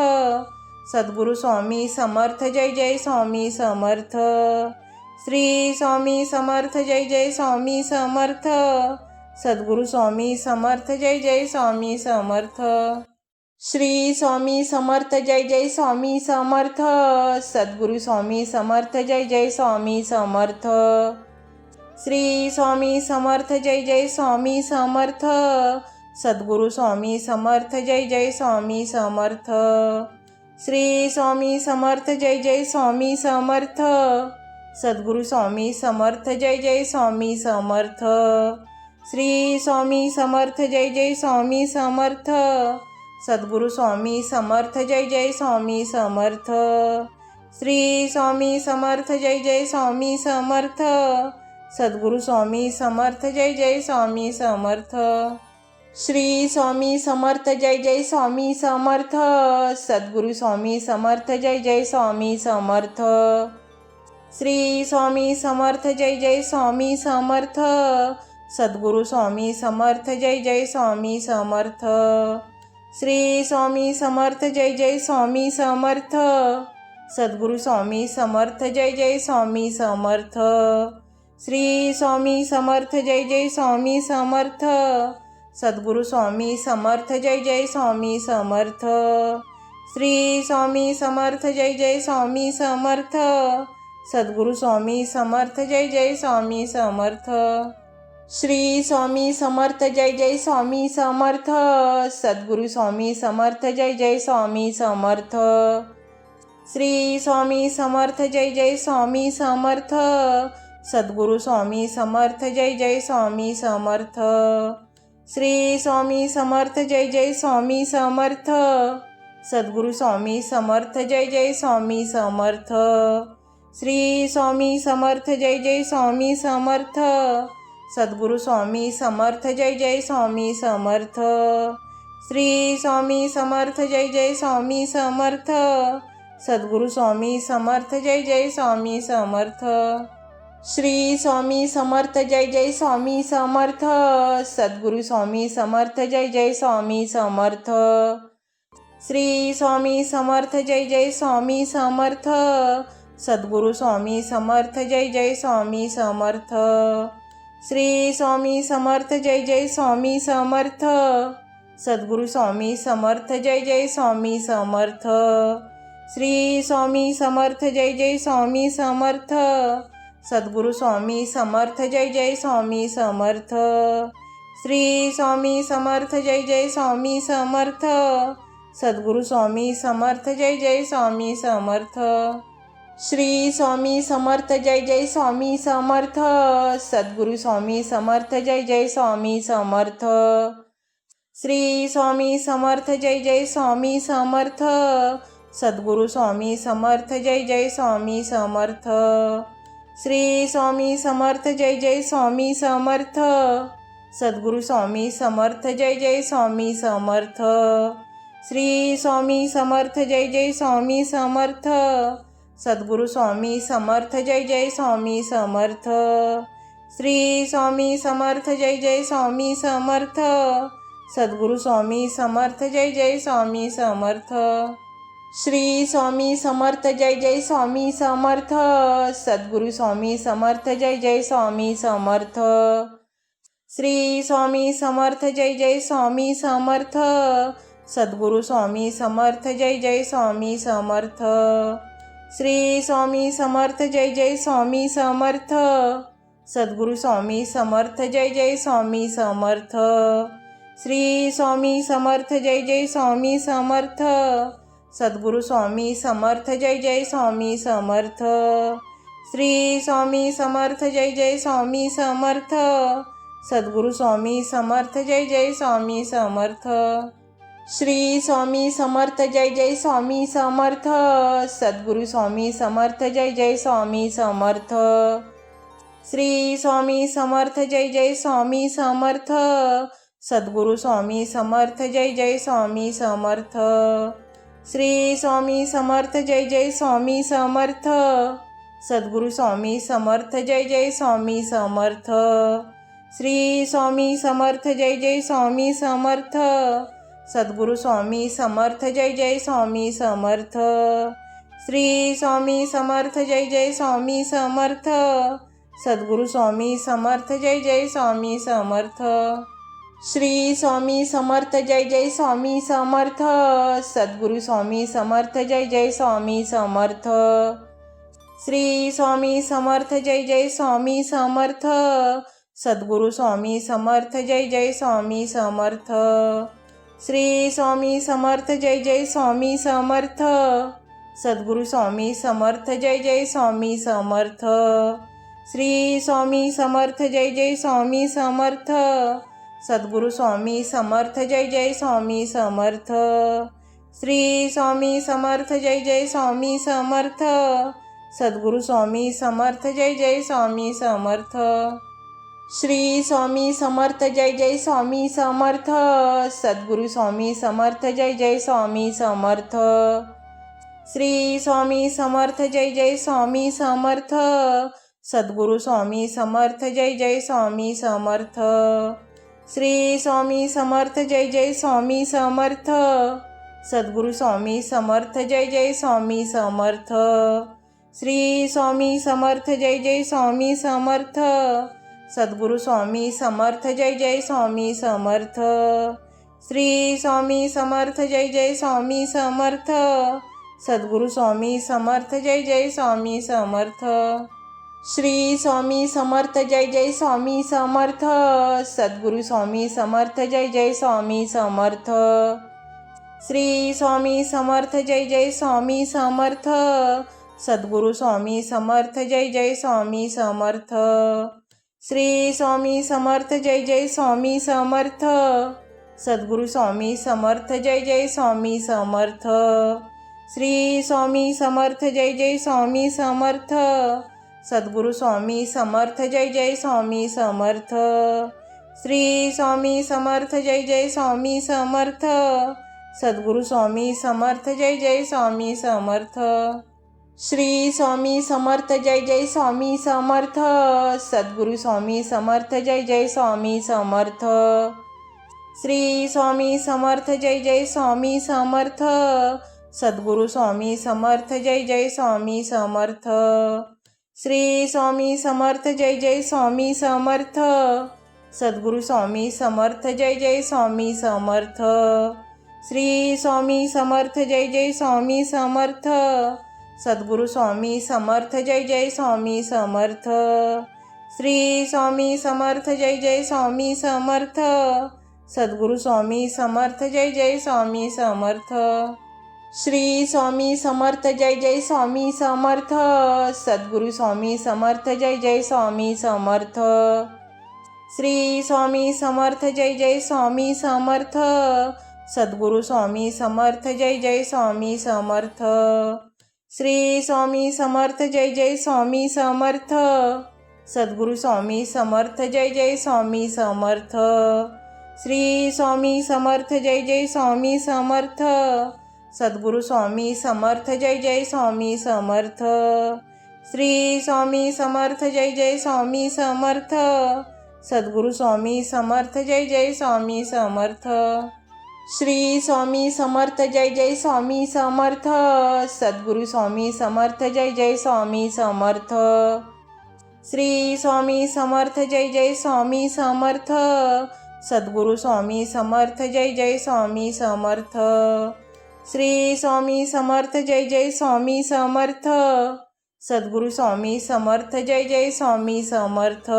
Speaker 1: सद्गुरू स्वामी समर्थ जय जय स्वामी समर्थ। श्री स्वामी समर्थ जय जय स्वामी समर्थ। सद्गुरू स्वामी समर्थ जय जय स्वामी समर्थ। श्री स्वामी समर्थ जय जय स्वामी समर्थ। सद्गुरू स्वामी समर्थ जय जय स्वामी समर्थ। श्री स्वामी समर्थ जय जय स्वामी समर्थ। सद्गुरू स्वामी समर्थ जय जय स्वामी समर्थ। श्री स्वामी समर्थ जय जय स्वामी समर्थ। सद्गुरू स्वामी समर्थ जय जय स्वामी समर्थ। श्री स्वामी समर्थ जय जय स्वामी समर्थ। सद्गुरू स्वामी समर्थ जय जय स्वामी समर्थ। श्री स्वामी समर्थ जय जय स्वामी समर्थ। सद्गुरू स्वामी समर्थ जय जय स्वामी समर्थ। श्री स्वामी समर्थ जय जय स्वामी समर्थ। सद्गुरू स्वामी समर्थ जय जय स्वामी समर्थ। श्री स्वामी समर्थ जय जय स्वामी समर्थ। सद्गुरू स्वामी समर्थ जय जय स्वामी समर्थ। श्री स्वामी समर्थ जय जय स्वामी समर्थ। सद्गुरू स्वामी समर्थ जय जय स्वामी समर्थ। श्री स्वामी समर्थ जय जय स्वामी समर्थ। सद्गुरू स्वामी समर्थ जय जय स्वामी समर्थ। श्री स्वामी समर्थ जय जय स्वामी समर्थ। सद्गुरू स्वामी समर्थ जय जय स्वामी समर्थ। श्री स्वामी समर्थ जय जय स्वामी समर्थ। सद्गुरू स्वामी समर्थ जय जय स्वामी समर्थ। श्री स्वामी समर्थ जय जय स्वामी समर्थ। सद्गुरू स्वामी समर्थ जय जय स्वामी समर्थ। श्री स्वामी समर्थ जय जय स्वामी समर्थ। सद्गुरू स्वामी समर्थ जय जय स्वामी समर्थ। श्री स्वामी समर्थ जय जय स्वामी समर्थ। सद्गुरू स्वामी समर्थ जय जय स्वामी समर्थ। श्री स्वामी समर्थ जय जय स्वामी समर्थ। सद्गुरू स्वामी समर्थ जय जय स्वामी समर्थ। श्री स्वामी समर्थ जय जय स्वामी समर्थ। सद्गुरू स्वामी समर्थ जय जय स्वामी समर्थ। श्री स्वामी समर्थ जय जय स्वामी समर्थ। सद्गुरू स्वामी समर्थ जय जय स्वामी समर्थ। श्री स्वामी समर्थ जय जय स्वामी समर्थ। सद्गुरू स्वामी समर्थ जय जय स्वामी समर्थ। श्री स्वामी समर्थ जय जय स्वामी समर्थ। सद्गुरू स्वामी समर्थ जय जय स्वामी समर्थ। श्री स्वामी समर्थ जय जय स्वामी समर्थ। सद्गुरू स्वामी समर्थ जय जय स्वामी समर्थ। श्री स्वामी समर्थ जय जय स्वामी समर्थ। सद्गुरू स्वामी समर्थ जय जय स्वामी समर्थ। श्री स्वामी समर्थ जय जय स्वामी समर्थ। सद्गुरू स्वामी समर्थ जय जय स्वामी समर्थ। श्री स्वामी समर्थ जय जय स्वामी समर्थ। सद्गुरू स्वामी समर्थ जय जय स्वामी समर्थ। श्री स्वामी समर्थ जय जय स्वामी समर्थ। सद्गुरू स्वामी समर्थ जय जय स्वामी समर्थ। श्री स्वामी समर्थ जय जय स्वामी समर्थ। सद्गुरू स्वामी समर्थ जय जय स्वामी समर्थ। श्री स्वामी समर्थ जय जय स्वामी समर्थ। सद्गुरू स्वामी समर्थ जय जय स्वामी समर्थ। श्री स्वामी समर्थ जय जय स्वामी समर्थ। सद्गुरू स्वामी समर्थ जय जय स्वामी समर्थ। श्री स्वामी समर्थ जय जय स्वामी समर्थ। सद्गुरू स्वामी समर्थ जय जय स्वामी समर्थ। श्री स्वामी समर्थ जय जय स्वामी समर्थ। सद्गुरू स्वामी समर्थ जय जय स्वामी समर्थ। श्री स्वामी समर्थ जय जय स्वामी समर्थ। सद्गुरू स्वामी समर्थ जय जय स्वामी समर्थ। श्री स्वामी समर्थ जय जय स्वामी समर्थ। सद्गुरू स्वामी समर्थ जय जय स्वामी समर्थ। श्री स्वामी समर्थ जय जय स्वामी समर्थ। सद्गुरू स्वामी समर्थ जय जय स्वामी समर्थ। श्री स्वामी समर्थ जय जय स्वामी समर्थ। सद्गुरू स्वामी समर्थ जय जय स्वामी समर्थ। श्री स्वामी समर्थ जय जय स्वामी समर्थ। सद्गुरू स्वामी समर्थ जय जय स्वामी समर्थ। श्री स्वामी समर्थ जय जय स्वामी समर्थ। सद्गुरू स्वामी समर्थ जय जय स्वामी समर्थ। श्री स्वामी समर्थ जय जय स्वामी समर्थ। सद्गुरू स्वामी समर्थ जय जय स्वामी समर्थ। श्री स्वामी समर्थ जय जय स्वामी समर्थ। सद्गुरू स्वामी समर्थ जय जय स्वामी समर्थ। श्री स्वामी समर्थ जय जय स्वामी समर्थ। सद्गुरू स्वामी समर्थ जय जय स्वामी समर्थ। श्री स्वामी समर्थ जय जय स्वामी समर्थ। सद्गुरू स्वामी समर्थ जय जय स्वामी समर्थ। श्री स्वामी समर्थ जय जय स्वामी समर्थ। सद्गुरू स्वामी समर्थ जय जय स्वामी समर्थ। श्री स्वामी समर्थ जय जय स्वामी समर्थ। सद्गुरू स्वामी समर्थ जय जय स्वामी समर्थ। श्री स्वामी समर्थ जय जय स्वामी समर्थ। सद्गुरू स्वामी समर्थ जय जय स्वामी समर्थ। श्री स्वामी समर्थ जय जय स्वामी समर्थ। सद्गुरू स्वामी समर्थ जय जय स्वामी समर्थ। श्री स्वामी समर्थ जय जय स्वामी समर्थ। सद्गुरू स्वामी समर्थ जय जय स्वामी समर्थ। श्री स्वामी समर्थ जय जय स्वामी समर्थ। सद्गुरू स्वामी समर्थ जय जय स्वामी समर्थ। श्री स्वामी समर्थ जय जय स्वामी समर्थ। सद्गुरू स्वामी समर्थ जय जय स्वामी समर्थ। श्री स्वामी समर्थ जय जय स्वामी समर्थ। सद्गुरू स्वामी समर्थ जय जय स्वामी समर्थ। श्री स्वामी समर्थ जय जय स्वामी समर्थ। सद्गुरू स्वामी समर्थ जय जय स्वामी समर्थ। श्री स्वामी समर्थ जय जय स्वामी समर्थ। सद्गुरू स्वामी समर्थ जय जय स्वामी समर्थ। श्री स्वामी समर्थ जय जय स्वामी समर्थ। सद्गुरू स्वामी समर्थ जय जय स्वामी समर्थ। श्री स्वामी समर्थ जय जय स्वामी समर्थ। सद्गुरू स्वामी समर्थ जय जय स्वामी समर्थ। श्री स्वामी समर्थ जय जय स्वामी समर्थ। सद्गुरू स्वामी समर्थ जय जय स्वामी समर्थ। श्री स्वामी समर्थ जय जय स्वामी समर्थ। सद्गुरू स्वामी समर्थ जय जय स्वामी समर्थ। श्री स्वामी समर्थ जय जय स्वामी समर्थ। सद्गुरू स्वामी समर्थ जय जय स्वामी समर्थ। श्री स्वामी समर्थ जय जय स्वामी समर्थ। सद्गुरू स्वामी समर्थ जय जय स्वामी समर्थ। श्री स्वामी समर्थ जय जय स्वामी समर्थ। सद्गुरू स्वामी समर्थ जय जय स्वामी समर्थ। श्री स्वामी समर्थ जय जय स्वामी समर्थ। सद्गुरू स्वामी समर्थ जय जय स्वामी समर्थ। श्री स्वामी समर्थ जय जय स्वामी समर्थ। सद्गुरू स्वामी समर्थ जय जय स्वामी समर्थ। श्री स्वामी समर्थ जय जय स्वामी समर्थ। सद्गुरू स्वामी समर्थ जय जय स्वामी समर्थ। श्री स्वामी समर्थ जय जय स्वामी समर्थ। सद्गुरू स्वामी समर्थ जय जय स्वामी समर्थ। श्री स्वामी समर्थ जय जय स्वामी समर्थ। सद्गुरू स्वामी समर्थ जय जय स्वामी समर्थ। श्री स्वामी समर्थ जय जय स्वामी समर्थ। सद्गुरू स्वामी समर्थ जय जय स्वामी समर्थ। श्री स्वामी समर्थ जय जय स्वामी समर्थ। सद्गुरू स्वामी समर्थ जय जय स्वामी समर्थ।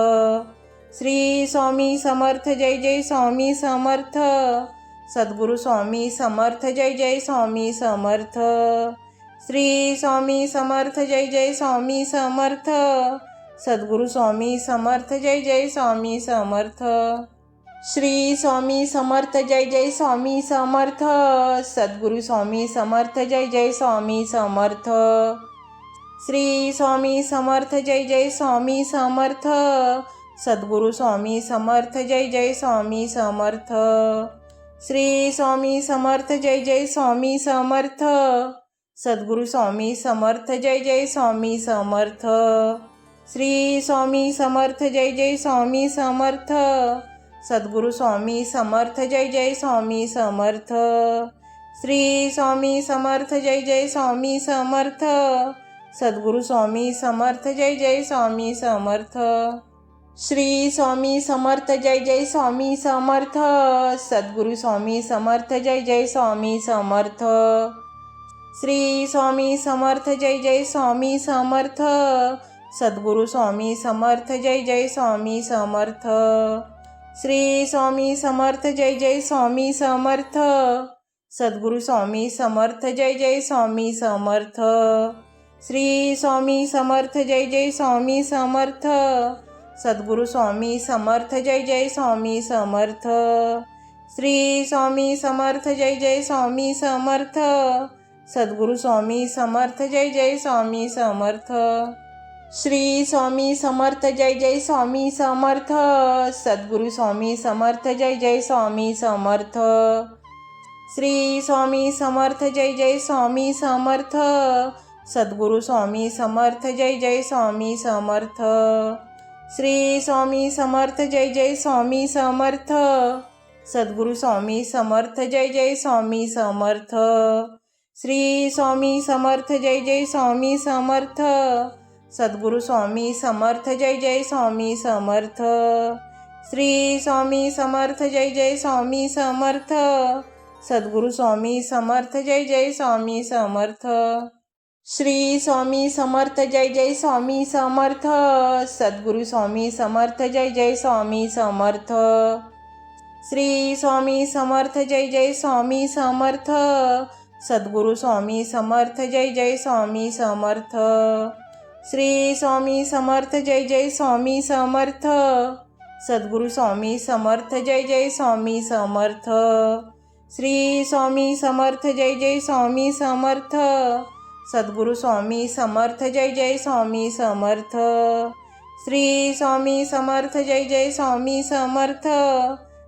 Speaker 1: श्री स्वामी समर्थ जय जय स्वामी समर्थ। सद्गुरू स्वामी समर्थ जय जय स्वामी समर्थ। श्री स्वामी समर्थ जय जय स्वामी समर्थ। सद्गुरू स्वामी समर्थ जय जय स्वामी समर्थ। श्री स्वामी समर्थ जय जय स्वामी समर्थ। सद्गुरू स्वामी समर्थ जय जय स्वामी समर्थ। श्री स्वामी समर्थ जय जय स्वामी समर्थ। सद्गुरू स्वामी समर्थ जय जय स्वामी समर्थ। श्री स्वामी समर्थ जय जय स्वामी समर्थ। सद्गुरू स्वामी समर्थ जय जय स्वामी समर्थ। श्री स्वामी समर्थ जय जय स्वामी समर्थ। सद्गुरू स्वामी समर्थ जय जय स्वामी समर्थ। श्री स्वामी समर्थ जय जय स्वामी समर्थ। सद्गुरू स्वामी समर्थ जय जय स्वामी समर्थ। श्री स्वामी समर्थ जय जय स्वामी समर्थ। सद्गुरू स्वामी समर्थ जय जय स्वामी समर्थ। श्री स्वामी समर्थ जय जय स्वामी समर्थ। सद्गुरू स्वामी समर्थ जय जय स्वामी समर्थ। श्री स्वामी समर्थ जय जय स्वामी समर्थ। सद्गुरू स्वामी समर्थ जय जय स्वामी समर्थ। श्री स्वामी समर्थ जय जय स्वामी समर्थ। सद्गुरू स्वामी समर्थ जय जय स्वामी समर्थ। श्री स्वामी समर्थ जय जय स्वामी समर्थ। सद्गुरू स्वामी समर्थ जय जय स्वामी समर्थ। श्री स्वामी समर्थ जय जय स्वामी समर्थ। सद्गुरू स्वामी समर्थ जय जय स्वामी समर्थ। श्री स्वामी समर्थ जय जय स्वामी समर्थ। सद्गुरू स्वामी समर्थ जय जय स्वामी समर्थ। श्री स्वामी समर्थ जय जय स्वामी समर्थ। सद्गुरू स्वामी समर्थ जय जय स्वामी समर्थ। श्री स्वामी समर्थ जय जय स्वामी समर्थ। सद्गुरू स्वामी समर्थ जय जय स्वामी समर्थ। श्री स्वामी समर्थ जय जय स्वामी समर्थ। सद्गुरू स्वामी समर्थ जय जय स्वामी समर्थ। श्री स्वामी समर्थ जय जय स्वामी समर्थ। सद्गुरू स्वामी समर्थ जय जय स्वामी समर्थ। श्री स्वामी समर्थ जय जय स्वामी समर्थ। सद्गुरू स्वामी समर्थ जय जय स्वामी समर्थ। श्री स्वामी समर्थ जय जय स्वामी समर्थ। सद्गुरू स्वामी समर्थ जय जय स्वामी समर्थ। श्री स्वामी समर्थ जय जय स्वामी समर्थ। सद्गुरू स्वामी समर्थ जय जय स्वामी समर्थ। श्री स्वामी समर्थ जय जय स्वामी समर्थ।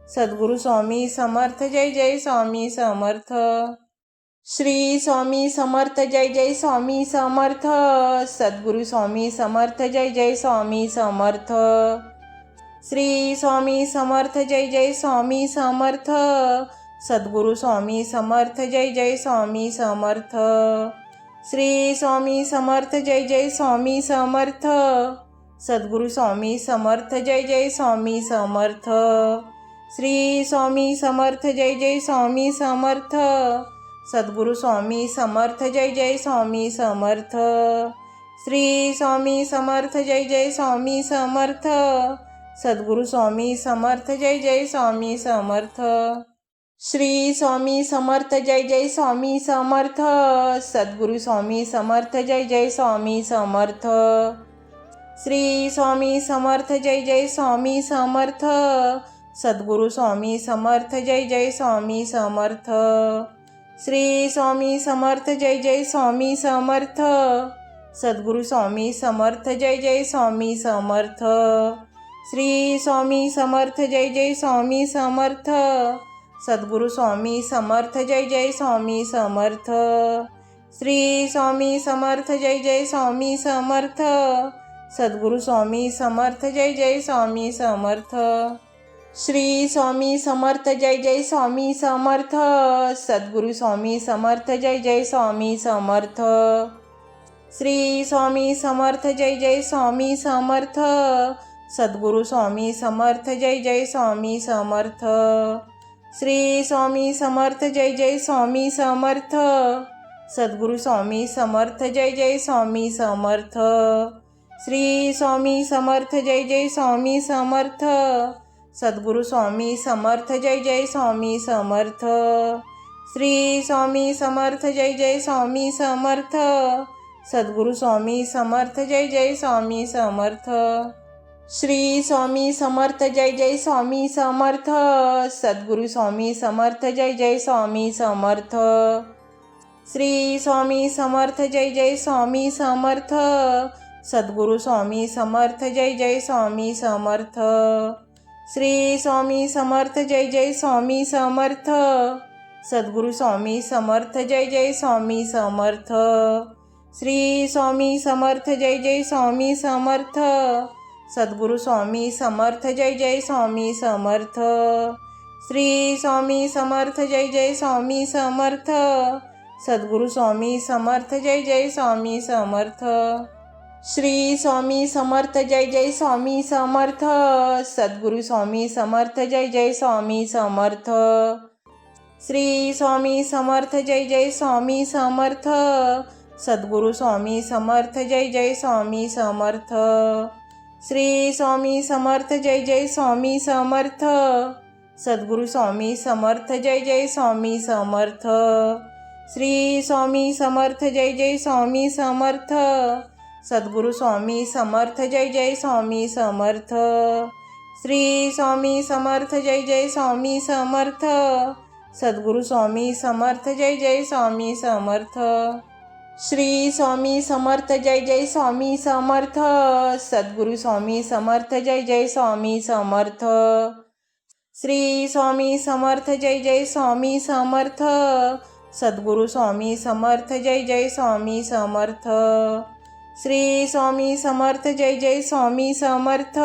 Speaker 1: सद्गुरू स्वामी समर्थ जय जय स्वामी समर्थ। श्री स्वामी समर्थ जय जय स्वामी समर्थ। सद्गुरू स्वामी समर्थ जय जय स्वामी समर्थ। श्री स्वामी समर्थ जय जय स्वामी समर्थ। सद्गुरू स्वामी समर्थ जय जय स्वामी समर्थ। श्री स्वामी समर्थ जय जय स्वामी समर्थ। सद्गुरू स्वामी समर्थ जय जय स्वामी समर्थ। श्री स्वामी समर्थ जय जय स्वामी समर्थ। सद्गुरू स्वामी समर्थ जय जय स्वामी समर्थ। श्री स्वामी समर्थ जय जय स्वामी समर्थ। सद्गुरू स्वामी समर्थ जय जय स्वामी समर्थ। श्री स्वामी समर्थ जय जय स्वामी समर्थ। सद्गुरू स्वामी समर्थ जय जय स्वामी समर्थ। श्री स्वामी समर्थ जय जय स्वामी समर्थ। सद्गुरू स्वामी समर्थ जय जय स्वामी समर्थ। श्री स्वामी समर्थ जय जय स्वामी समर्थ। सद्गुरू स्वामी समर्थ जय जय स्वामी समर्थ। श्री स्वामी समर्थ जय जय स्वामी समर्थ। सद्गुरू स्वामी समर्थ जय जय स्वामी समर्थ। श्री स्वामी समर्थ जय जय स्वामी समर्थ। सद्गुरू स्वामी समर्थ जय जय स्वामी समर्थ। श्री स्वामी समर्थ जय जय स्वामी समर्थ। सद्गुरू स्वामी समर्थ जय जय स्वामी समर्थ। श्री स्वामी समर्थ जय जय स्वामी समर्थ। सद्गुरू स्वामी समर्थ जय जय स्वामी समर्थ। श्री स्वामी समर्थ जय जय स्वामी समर्थ। सद्गुरू स्वामी समर्थ जय जय स्वामी समर्थ। श्री स्वामी समर्थ जय जय स्वामी समर्थ। सद्गुरू स्वामी समर्थ जय जय स्वामी समर्थ। श्री स्वामी समर्थ जय जय स्वामी समर्थ। सद्गुरू स्वामी समर्थ जय जय स्वामी समर्थ। श्री स्वामी समर्थ जय जय स्वामी समर्थ। सद्गुरू स्वामी समर्थ जय जय स्वामी समर्थ। श्री स्वामी समर्थ जय जय स्वामी समर्थ। सद्गुरू स्वामी समर्थ जय जय स्वामी समर्थ। श्री स्वामी समर्थ जय जय स्वामी समर्थ। सद्गुरू स्वामी समर्थ जय जय स्वामी समर्थ। श्री स्वामी समर्थ जय जय स्वामी समर्थ। सद्गुरू स्वामी समर्थ जय जय स्वामी समर्थ। श्री स्वामी समर्थ जय जय स्वामी समर्थ। सद्गुरू स्वामी समर्थ जय जय स्वामी समर्थ। श्री स्वामी समर्थ जय जय स्वामी समर्थ। सद्गुरू स्वामी समर्थ जय जय स्वामी समर्थ। श्री स्वामी समर्थ जय जय स्वामी समर्थ। सद्गुरू स्वामी समर्थ जय जय स्वामी समर्थ। श्री स्वामी समर्थ जय जय स्वामी समर्थ। सद्गुरू स्वामी समर्थ जय जय स्वामी समर्थ। श्री स्वामी समर्थ जय जय स्वामी समर्थ। सद्गुरू स्वामी समर्थ जय जय स्वामी समर्थ। श्री स्वामी समर्थ जय जय स्वामी समर्थ। सद्गुरू स्वामी समर्थ जय जय स्वामी समर्थ। श्री स्वामी समर्थ जय जय स्वामी समर्थ। सद्गुरू स्वामी समर्थ जय जय स्वामी समर्थ। श्री स्वामी समर्थ जय जय स्वामी समर्थ। सद्गुरू स्वामी समर्थ जय जय स्वामी समर्थ। श्री स्वामी समर्थ जय जय स्वामी समर्थ।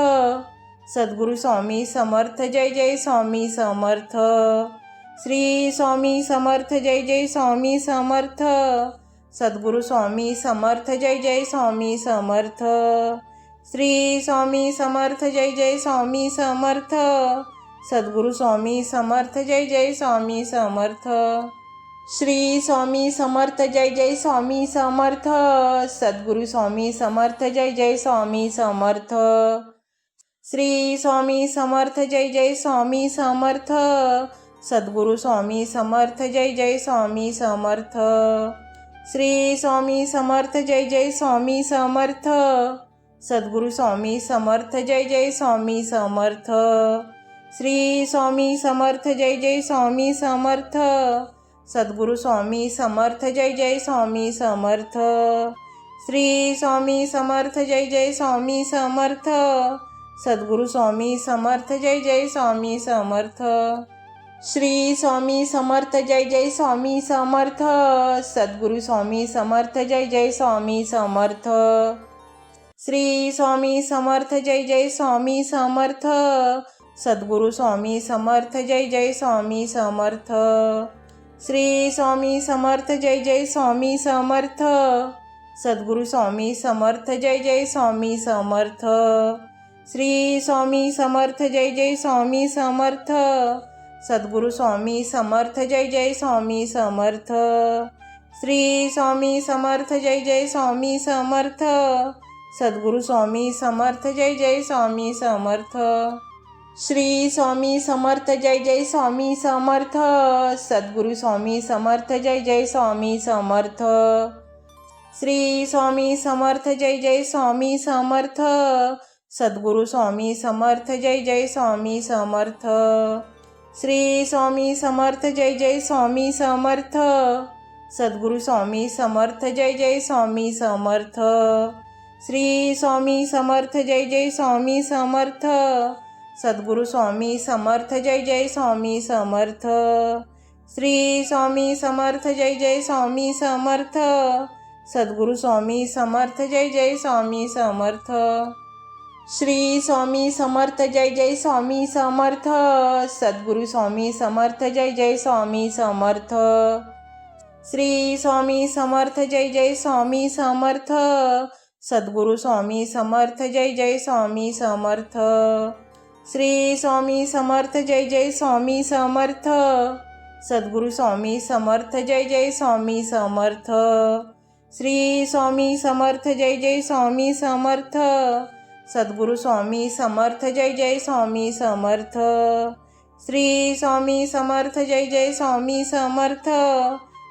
Speaker 1: सद्गुरू स्वामी समर्थ जय जय स्वामी समर्थ। श्री स्वामी समर्थ जय जय स्वामी समर्थ। सद्गुरू स्वामी समर्थ जय जय स्वामी समर्थ। श्री स्वामी समर्थ जय जय स्वामी समर्थ। सद्गुरू स्वामी समर्थ जय जय स्वामी समर्थ। श्री स्वामी समर्थ जय जय स्वामी समर्थ। सद्गुरू स्वामी समर्थ जय जय स्वामी समर्थ। श्री स्वामी समर्थ जय जय स्वामी समर्थ। सद्गुरू स्वामी समर्थ जय जय स्वामी समर्थ। श्री स्वामी समर्थ जय जय स्वामी समर्थ। सद्गुरू स्वामी समर्थ जय जय स्वामी समर्थ। श्री स्वामी समर्थ जय जय स्वामी समर्थ। सद्गुरू स्वामी समर्थ जय जय स्वामी समर्थ। श्री स्वामी समर्थ जय जय स्वामी समर्थ। सद्गुरू स्वामी समर्थ जय जय स्वामी समर्थ। श्री स्वामी समर्थ जय जय स्वामी समर्थ। सद्गुरू स्वामी समर्थ जय जय स्वामी समर्थ। श्री स्वामी समर्थ जय जय स्वामी समर्थ। सद्गुरू स्वामी समर्थ जय जय स्वामी समर्थ। श्री स्वामी समर्थ जय जय स्वामी समर्थ। सद्गुरू स्वामी समर्थ जय जय स्वामी समर्थ। श्री स्वामी समर्थ जय जय स्वामी समर्थ। सद्गुरू स्वामी समर्थ जय जय स्वामी समर्थ। श्री स्वामी समर्थ जय जय स्वामी समर्थ। सद्गुरू स्वामी समर्थ जय जय स्वामी समर्थ। श्री स्वामी समर्थ जय जय स्वामी समर्थ। सद्गुरू स्वामी समर्थ जय जय स्वामी समर्थ। श्री स्वामी समर्थ जय जय स्वामी समर्थ। सद्गुरू स्वामी समर्थ जय जय स्वामी समर्थ। श्री स्वामी समर्थ जय जय स्वामी समर्थ। सद्गुरू स्वामी समर्थ जय जय स्वामी समर्थ। श्री स्वामी समर्थ जय जय स्वामी समर्थ। सद्गुरू स्वामी समर्थ जय जय स्वामी समर्थ। श्री स्वामी समर्थ जय जय स्वामी समर्थ। सद्गुरू स्वामी समर्थ जय जय स्वामी समर्थ। श्री स्वामी समर्थ जय जय स्वामी समर्थ। सद्गुरू स्वामी समर्थ जय जय स्वामी समर्थ। श्री स्वामी समर्थ जय जय स्वामी समर्थ। सद्गुरू स्वामी समर्थ जय जय स्वामी समर्थ। श्री स्वामी समर्थ जय जय स्वामी समर्थ। सद्गुरू स्वामी समर्थ जय जय स्वामी समर्थ। श्री स्वामी समर्थ जय जय स्वामी समर्थ। सद्गुरू स्वामी समर्थ जय जय स्वामी समर्थ। श्री स्वामी समर्थ जय जय स्वामी समर्थ।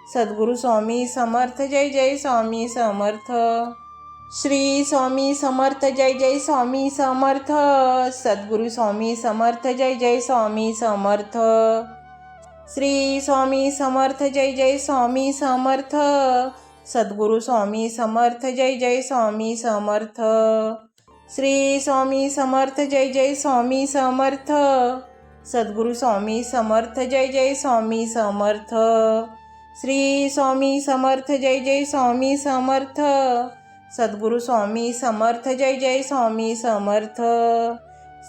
Speaker 1: सद्गुरू स्वामी समर्थ जय जय स्वामी समर्थ। श्री स्वामी समर्थ जय जय स्वामी समर्थ। सद्गुरू स्वामी समर्थ जय जय स्वामी समर्थ। श्री स्वामी समर्थ जय जय स्वामी समर्थ। सद्गुरू स्वामी समर्थ जय जय स्वामी समर्थ। श्री स्वामी समर्थ जय जय स्वामी समर्थ। सद्गुरू स्वामी समर्थ जय जय स्वामी समर्थ। श्री स्वामी समर्थ जय जय स्वामी समर्थ। सद्गुरू स्वामी समर्थ जय जय स्वामी समर्थ।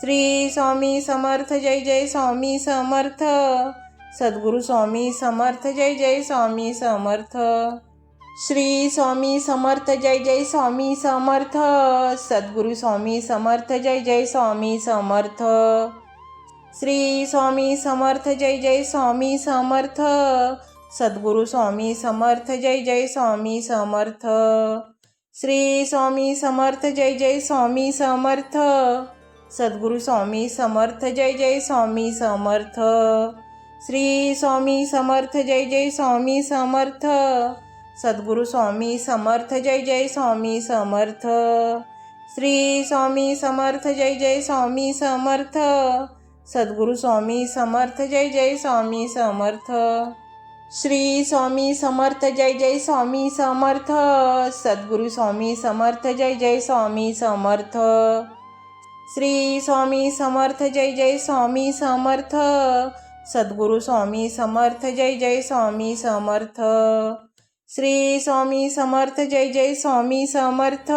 Speaker 1: श्री स्वामी समर्थ जय जय स्वामी समर्थ। सद्गुरू स्वामी समर्थ जय जय स्वामी समर्थ। श्री स्वामी समर्थ जय जय स्वामी समर्थ। सद्गुरू स्वामी समर्थ जय जय स्वामी समर्थ। श्री स्वामी समर्थ जय जय स्वामी समर्थ। सद्गुरू स्वामी समर्थ जय जय स्वामी समर्थ। श्री स्वामी समर्थ जय जय स्वामी समर्थ। सद्गुरू स्वामी समर्थ जय जय स्वामी समर्थ। श्री स्वामी समर्थ जय जय स्वामी समर्थ। सद्गुरू स्वामी समर्थ जय जय स्वामी समर्थ। श्री स्वामी समर्थ जय जय स्वामी समर्थ। सद्गुरू स्वामी समर्थ जय जय स्वामी समर्थ। श्री स्वामी समर्थ जय जय स्वामी समर्थ। सद्गुरू स्वामी समर्थ जय जय स्वामी समर्थ। श्री स्वामी समर्थ जय जय स्वामी समर्थ। सद्गुरू स्वामी समर्थ जय जय स्वामी समर्थ। श्री स्वामी समर्थ जय जय स्वामी समर्थ।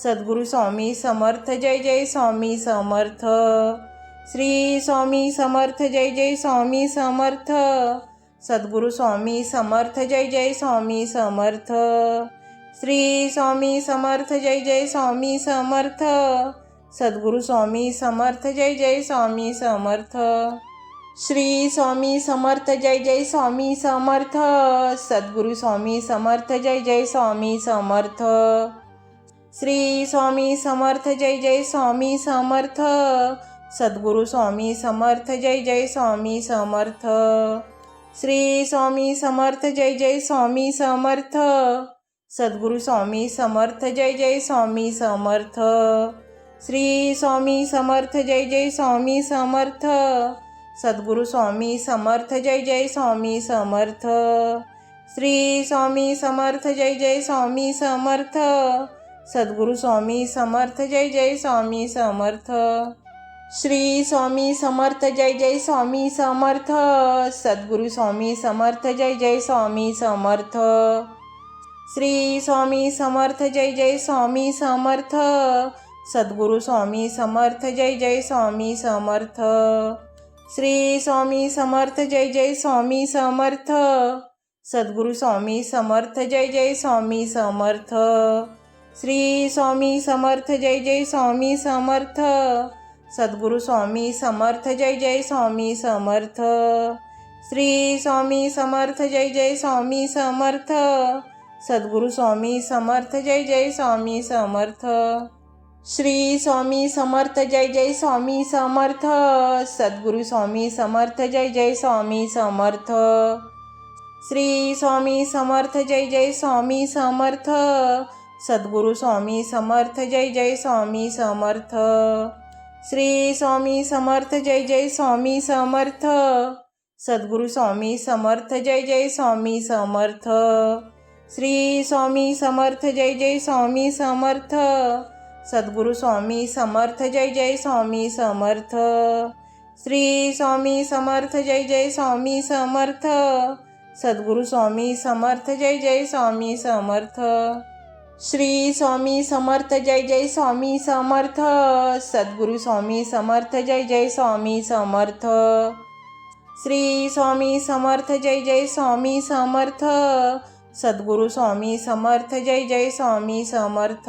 Speaker 1: सद्गुरू स्वामी समर्थ जय जय स्वामी समर्थ। श्री स्वामी समर्थ जय जय स्वामी समर्थ। सद्गुरू स्वामी समर्थ जय जय स्वामी समर्थ। श्री स्वामी समर्थ जय जय स्वामी समर्थ। सद्गुरू स्वामी समर्थ जय जय स्वामी समर्थ। श्री स्वामी समर्थ जय जय स्वामी समर्थ। सद्गुरू स्वामी समर्थ जय जय स्वामी समर्थ। श्री स्वामी समर्थ जय जय स्वामी समर्थ। सद्गुरू स्वामी समर्थ जय जय स्वामी समर्थ। श्री स्वामी समर्थ जय जय स्वामी समर्थ। सद्गुरू स्वामी समर्थ जय जय स्वामी समर्थ। श्री स्वामी समर्थ जय जय स्वामी समर्थ। सद्गुरू स्वामी समर्थ जय जय स्वामी समर्थ। श्री स्वामी समर्थ जय जय स्वामी समर्थ। सद्गुरू स्वामी समर्थ जय जय स्वामी समर्थ। श्री स्वामी समर्थ जय जय स्वामी समर्थ। सद्गुरू स्वामी समर्थ जय जय स्वामी समर्थ। श्री स्वामी समर्थ जय जय स्वामी समर्थ। सद्गुरू स्वामी समर्थ जय जय स्वामी समर्थ। श्री स्वामी समर्थ जय जय स्वामी समर्थ। सद्गुरू स्वामी समर्थ जय जय स्वामी समर्थ। श्री स्वामी समर्थ जय जय स्वामी समर्थ। सद्गुरू स्वामी समर्थ जय जय स्वामी समर्थ। श्री स्वामी समर्थ जय जय स्वामी समर्थ। सद्गुरू स्वामी समर्थ जय जय स्वामी समर्थ। श्री स्वामी समर्थ जय जय स्वामी समर्थ। सद्गुरू स्वामी समर्थ जय जय स्वामी समर्थ। श्री स्वामी समर्थ जय जय स्वामी समर्थ। सद्गुरू स्वामी समर्थ जय जय स्वामी समर्थ। श्री स्वामी समर्थ जय जय स्वामी समर्थ। सद्गुरू स्वामी समर्थ जय जय स्वामी समर्थ। श्री स्वामी समर्थ जय जय स्वामी समर्थ। सद्गुरू स्वामी समर्थ जय जय स्वामी समर्थ। श्री स्वामी समर्थ जय जय स्वामी समर्थ। सद्गुरू स्वामी समर्थ जय जय स्वामी समर्थ। श्री स्वामी समर्थ जय जय स्वामी समर्थ। सद्गुरू स्वामी समर्थ जय जय स्वामी समर्थ। श्री स्वामी समर्थ जय जय स्वामी समर्थ। सद्गुरू स्वामी समर्थ जय जय स्वामी समर्थ।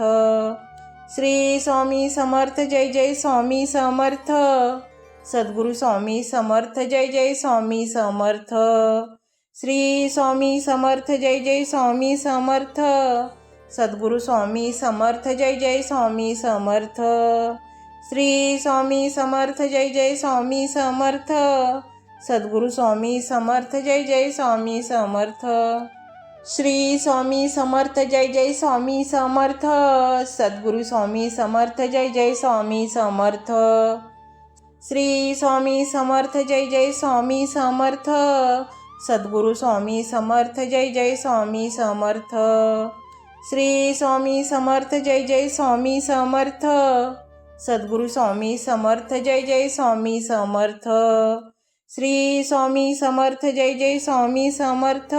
Speaker 1: श्री स्वामी समर्थ जय जय स्वामी समर्थ। सद्गुरू स्वामी समर्थ जय जय स्वामी समर्थ। श्री स्वामी समर्थ जय जय स्वामी समर्थ। सद्गुरू स्वामी समर्थ जय जय स्वामी समर्थ। श्री स्वामी समर्थ जय जय स्वामी समर्थ। सद्गुरू स्वामी समर्थ जय जय स्वामी समर्थ। श्री स्वामी समर्थ जय जय स्वामी समर्थ। सद्गुरू स्वामी समर्थ जय जय स्वामी समर्थ। श्री स्वामी समर्थ जय जय स्वामी समर्थ। सद्गुरू स्वामी समर्थ जय जय स्वामी समर्थ। श्री स्वामी समर्थ जय जय स्वामी समर्थ। सद्गुरू स्वामी समर्थ जय जय स्वामी समर्थ। श्री स्वामी समर्थ जय जय स्वामी समर्थ।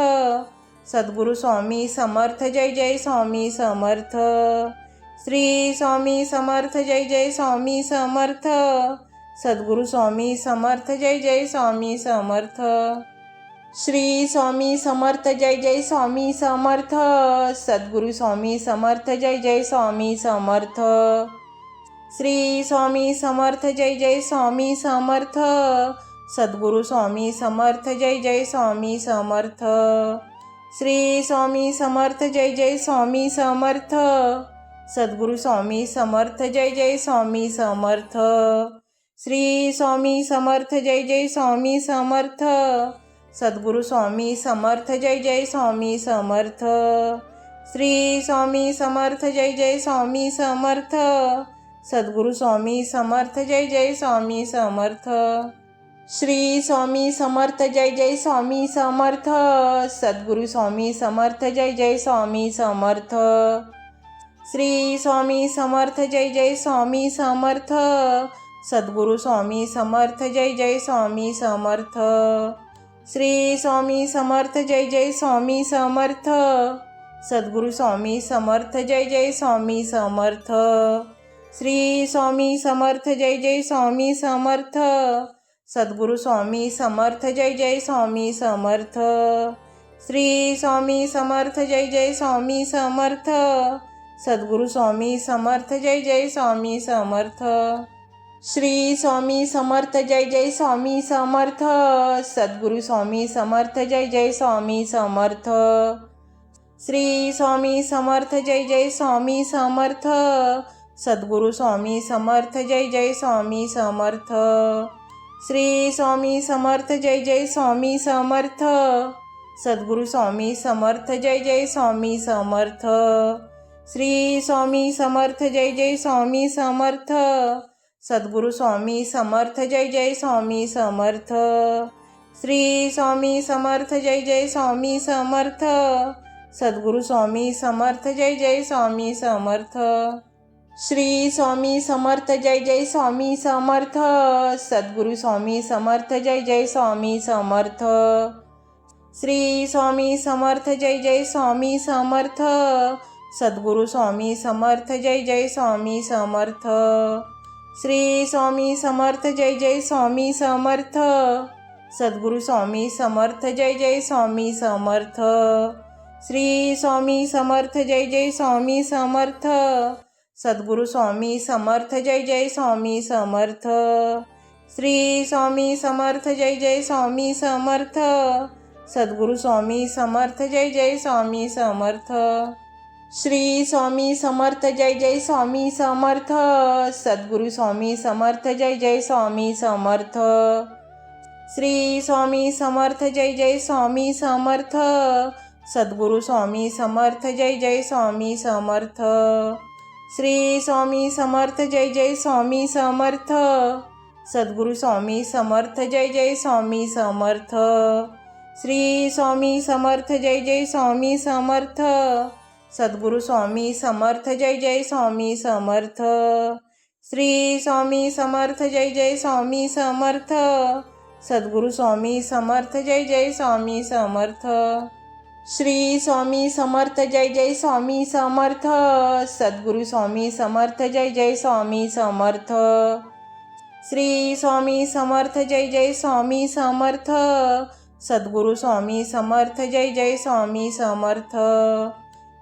Speaker 1: सद्गुरू स्वामी समर्थ जय जय स्वामी समर्थ। श्री स्वामी समर्थ जय जय स्वामी समर्थ। सद्गुरू स्वामी समर्थ जय जय स्वामी समर्थ। श्री स्वामी समर्थ जय जय स्वामी समर्थ। सद्गुरू स्वामी समर्थ जय जय स्वामी समर्थ। श्री स्वामी समर्थ जय जय स्वामी समर्थ। सद्गुरू स्वामी समर्थ जय जय स्वामी समर्थ। श्री स्वामी समर्थ जय जय स्वामी समर्थ। सद्गुरू स्वामी समर्थ जय जय स्वामी समर्थ। श्री स्वामी समर्थ जय जय स्वामी समर्थ। सद्गुरू स्वामी समर्थ जय जय स्वामी समर्थ। श्री स्वामी समर्थ जय जय स्वामी समर्थ। सद्गुरू स्वामी समर्थ जय जय स्वामी समर्थ। श्री स्वामी समर्थ जय जय स्वामी समर्थ। सद्गुरू स्वामी समर्थ जय जय स्वामी समर्थ। श्री स्वामी समर्थ जय जय स्वामी समर्थ। सद्गुरू स्वामी समर्थ जय जय स्वामी समर्थ। श्री स्वामी समर्थ जय जय स्वामी समर्थ। सद्गुरू स्वामी समर्थ जय जय स्वामी समर्थ। श्री स्वामी समर्थ जय जय स्वामी समर्थ। सद्गुरू स्वामी समर्थ जय जय स्वामी समर्थ। श्री स्वामी समर्थ जय जय स्वामी समर्थ। सद्गुरू स्वामी समर्थ जय जय स्वामी समर्थ। श्री स्वामी समर्थ जय जय स्वामी समर्थ। सद्गुरू स्वामी समर्थ जय जय स्वामी समर्थ। श्री स्वामी समर्थ जय जय स्वामी समर्थ। सद्गुरू स्वामी समर्थ जय जय स्वामी समर्थ। श्री स्वामी समर्थ जय जय स्वामी समर्थ। सद्गुरू स्वामी समर्थ जय जय स्वामी समर्थ। श्री स्वामी समर्थ जय जय स्वामी समर्थ। सद्गुरू स्वामी समर्थ जय जय स्वामी समर्थ। श्री स्वामी समर्थ जय जय स्वामी समर्थ। सद्गुरू स्वामी समर्थ जय जय स्वामी समर्थ। श्री स्वामी समर्थ जय जय स्वामी समर्थ। सद्गुरू स्वामी समर्थ जय जय स्वामी समर्थ। श्री स्वामी समर्थ जय जय स्वामी समर्थ। सद्गुरू स्वामी समर्थ जय जय स्वामी समर्थ। श्री स्वामी समर्थ जय जय स्वामी समर्थ। सद्गुरू स्वामी समर्थ जय जय स्वामी समर्थ। श्री स्वामी समर्थ जय जय स्वामी समर्थ। सद्गुरू स्वामी समर्थ जय जय स्वामी समर्थ। श्री स्वामी समर्थ जय जय स्वामी समर्थ। सद्गुरू स्वामी समर्थ जय जय स्वामी समर्थ। श्री स्वामी समर्थ जय जय स्वामी समर्थ। सद्गुरू स्वामी समर्थ जय जय स्वामी समर्थ। श्री स्वामी समर्थ जय जय स्वामी समर्थ। सद्गुरू स्वामी समर्थ जय जय स्वामी समर्थ। श्री स्वामी समर्थ जय जय स्वामी समर्थ। सद्गुरू स्वामी समर्थ जय जय स्वामी समर्थ। श्री स्वामी समर्थ जय जय स्वामी समर्थ। सद्गुरू स्वामी समर्थ जय जय स्वामी समर्थ। श्री स्वामी समर्थ जय जय स्वामी समर्थ। सद्गुरू स्वामी समर्थ जय जय स्वामी समर्थ। श्री स्वामी समर्थ जय जय स्वामी समर्थ। सद्गुरू स्वामी समर्थ जय जय स्वामी समर्थ। श्री स्वामी समर्थ जय जय स्वामी समर्थ। सद्गुरू स्वामी समर्थ जय जय स्वामी समर्थ।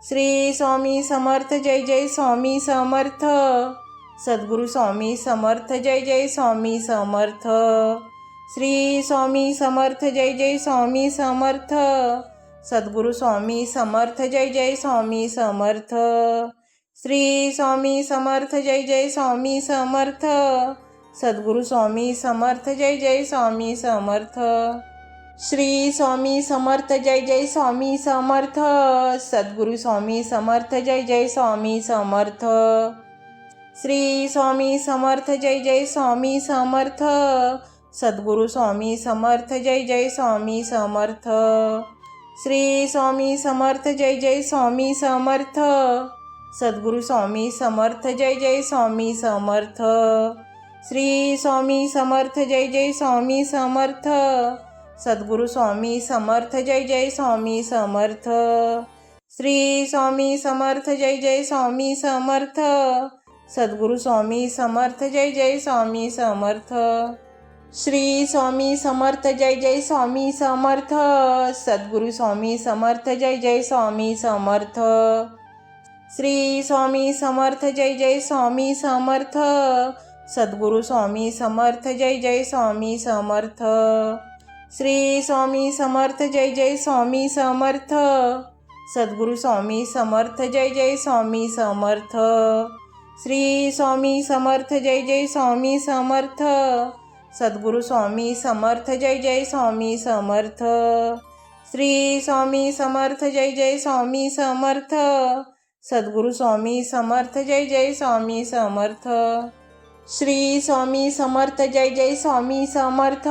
Speaker 1: श्री स्वामी समर्थ जय जय स्वामी समर्थ। सद्गुरू स्वामी समर्थ जय जय स्वामी समर्थ। श्री स्वामी समर्थ जय जय स्वामी समर्थ। सद्गुरू स्वामी समर्थ जय जय स्वामी समर्थ। श्री स्वामी समर्थ जय जय स्वामी समर्थ। सद्गुरू स्वामी समर्थ जय जय स्वामी समर्थ। श्री स्वामी समर्थ जय जय स्वामी समर्थ। सद्गुरू स्वामी समर्थ जय जय स्वामी समर्थ। श्री स्वामी समर्थ जय जय स्वामी समर्थ। सद्गुरू स्वामी समर्थ जय जय स्वामी समर्थ। श्री स्वामी समर्थ जय जय स्वामी समर्थ। सद्गुरू स्वामी समर्थ जय जय स्वामी समर्थ। श्री स्वामी समर्थ जय जय स्वामी समर्थ। सद्गुरू स्वामी समर्थ जय जय स्वामी समर्थ। श्री स्वामी समर्थ जय जय स्वामी समर्थ। सद्गुरू स्वामी समर्थ जय जय स्वामी समर्थ। श्री स्वामी समर्थ जय जय स्वामी समर्थ। सद्गुरू स्वामी समर्थ जय जय स्वामी समर्थ। श्री स्वामी समर्थ जय जय स्वामी समर्थ। सद्गुरू स्वामी समर्थ जय जय स्वामी समर्थ। श्री स्वामी समर्थ जय जय स्वामी समर्थ। सद्गुरू स्वामी समर्थ जय जय स्वामी समर्थ। श्री स्वामी समर्थ जय जय स्वामी समर्थ। सद्गुरू स्वामी समर्थ जय जय स्वामी समर्थ। श्री स्वामी समर्थ जय जय स्वामी समर्थ। सद्गुरू स्वामी समर्थ जय जय स्वामी समर्थ। श्री स्वामी समर्थ जय जय स्वामी समर्थ।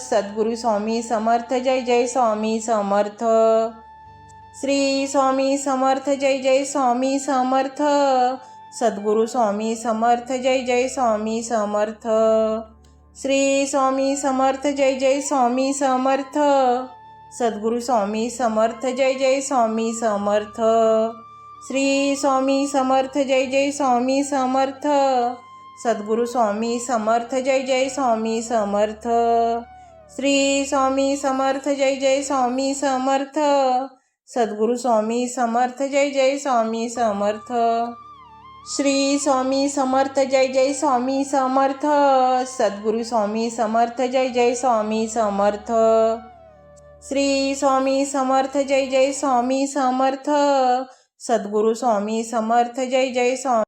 Speaker 1: सद्गुरू स्वामी समर्थ जय जय स्वामी समर्थ। श्री स्वामी समर्थ जय जय स्वामी समर्थ। सद्गुरू स्वामी समर्थ जय जय स्वामी समर्थ। श्री स्वामी समर्थ जय जय स्वामी समर्थ। सद्गुरू स्वामी समर्थ. जय जय स्वामी समर्थ. श्री स्वामी समर्थ. जय जय स्वामी समर्थ. सद्गुरू स्वामी समर्थ. जय जय स्वामी समर्थ. श्री स्वामी समर्थ. जय जय स्वामी समर्थ. सद्गुरू स्वामी समर्थ. जय जय स्वामी समर्थ. श्री स्वामी समर्थ. जय जय स्वामी समर्थ. सद्गुरू स्वामी समर्थ. जय जय स्वामी समर्थ. श्री स्वामी समर्थ. जय जय स्वामी समर्थ. सद्गुरू स्वामी समर्थ. जय जय स्वामी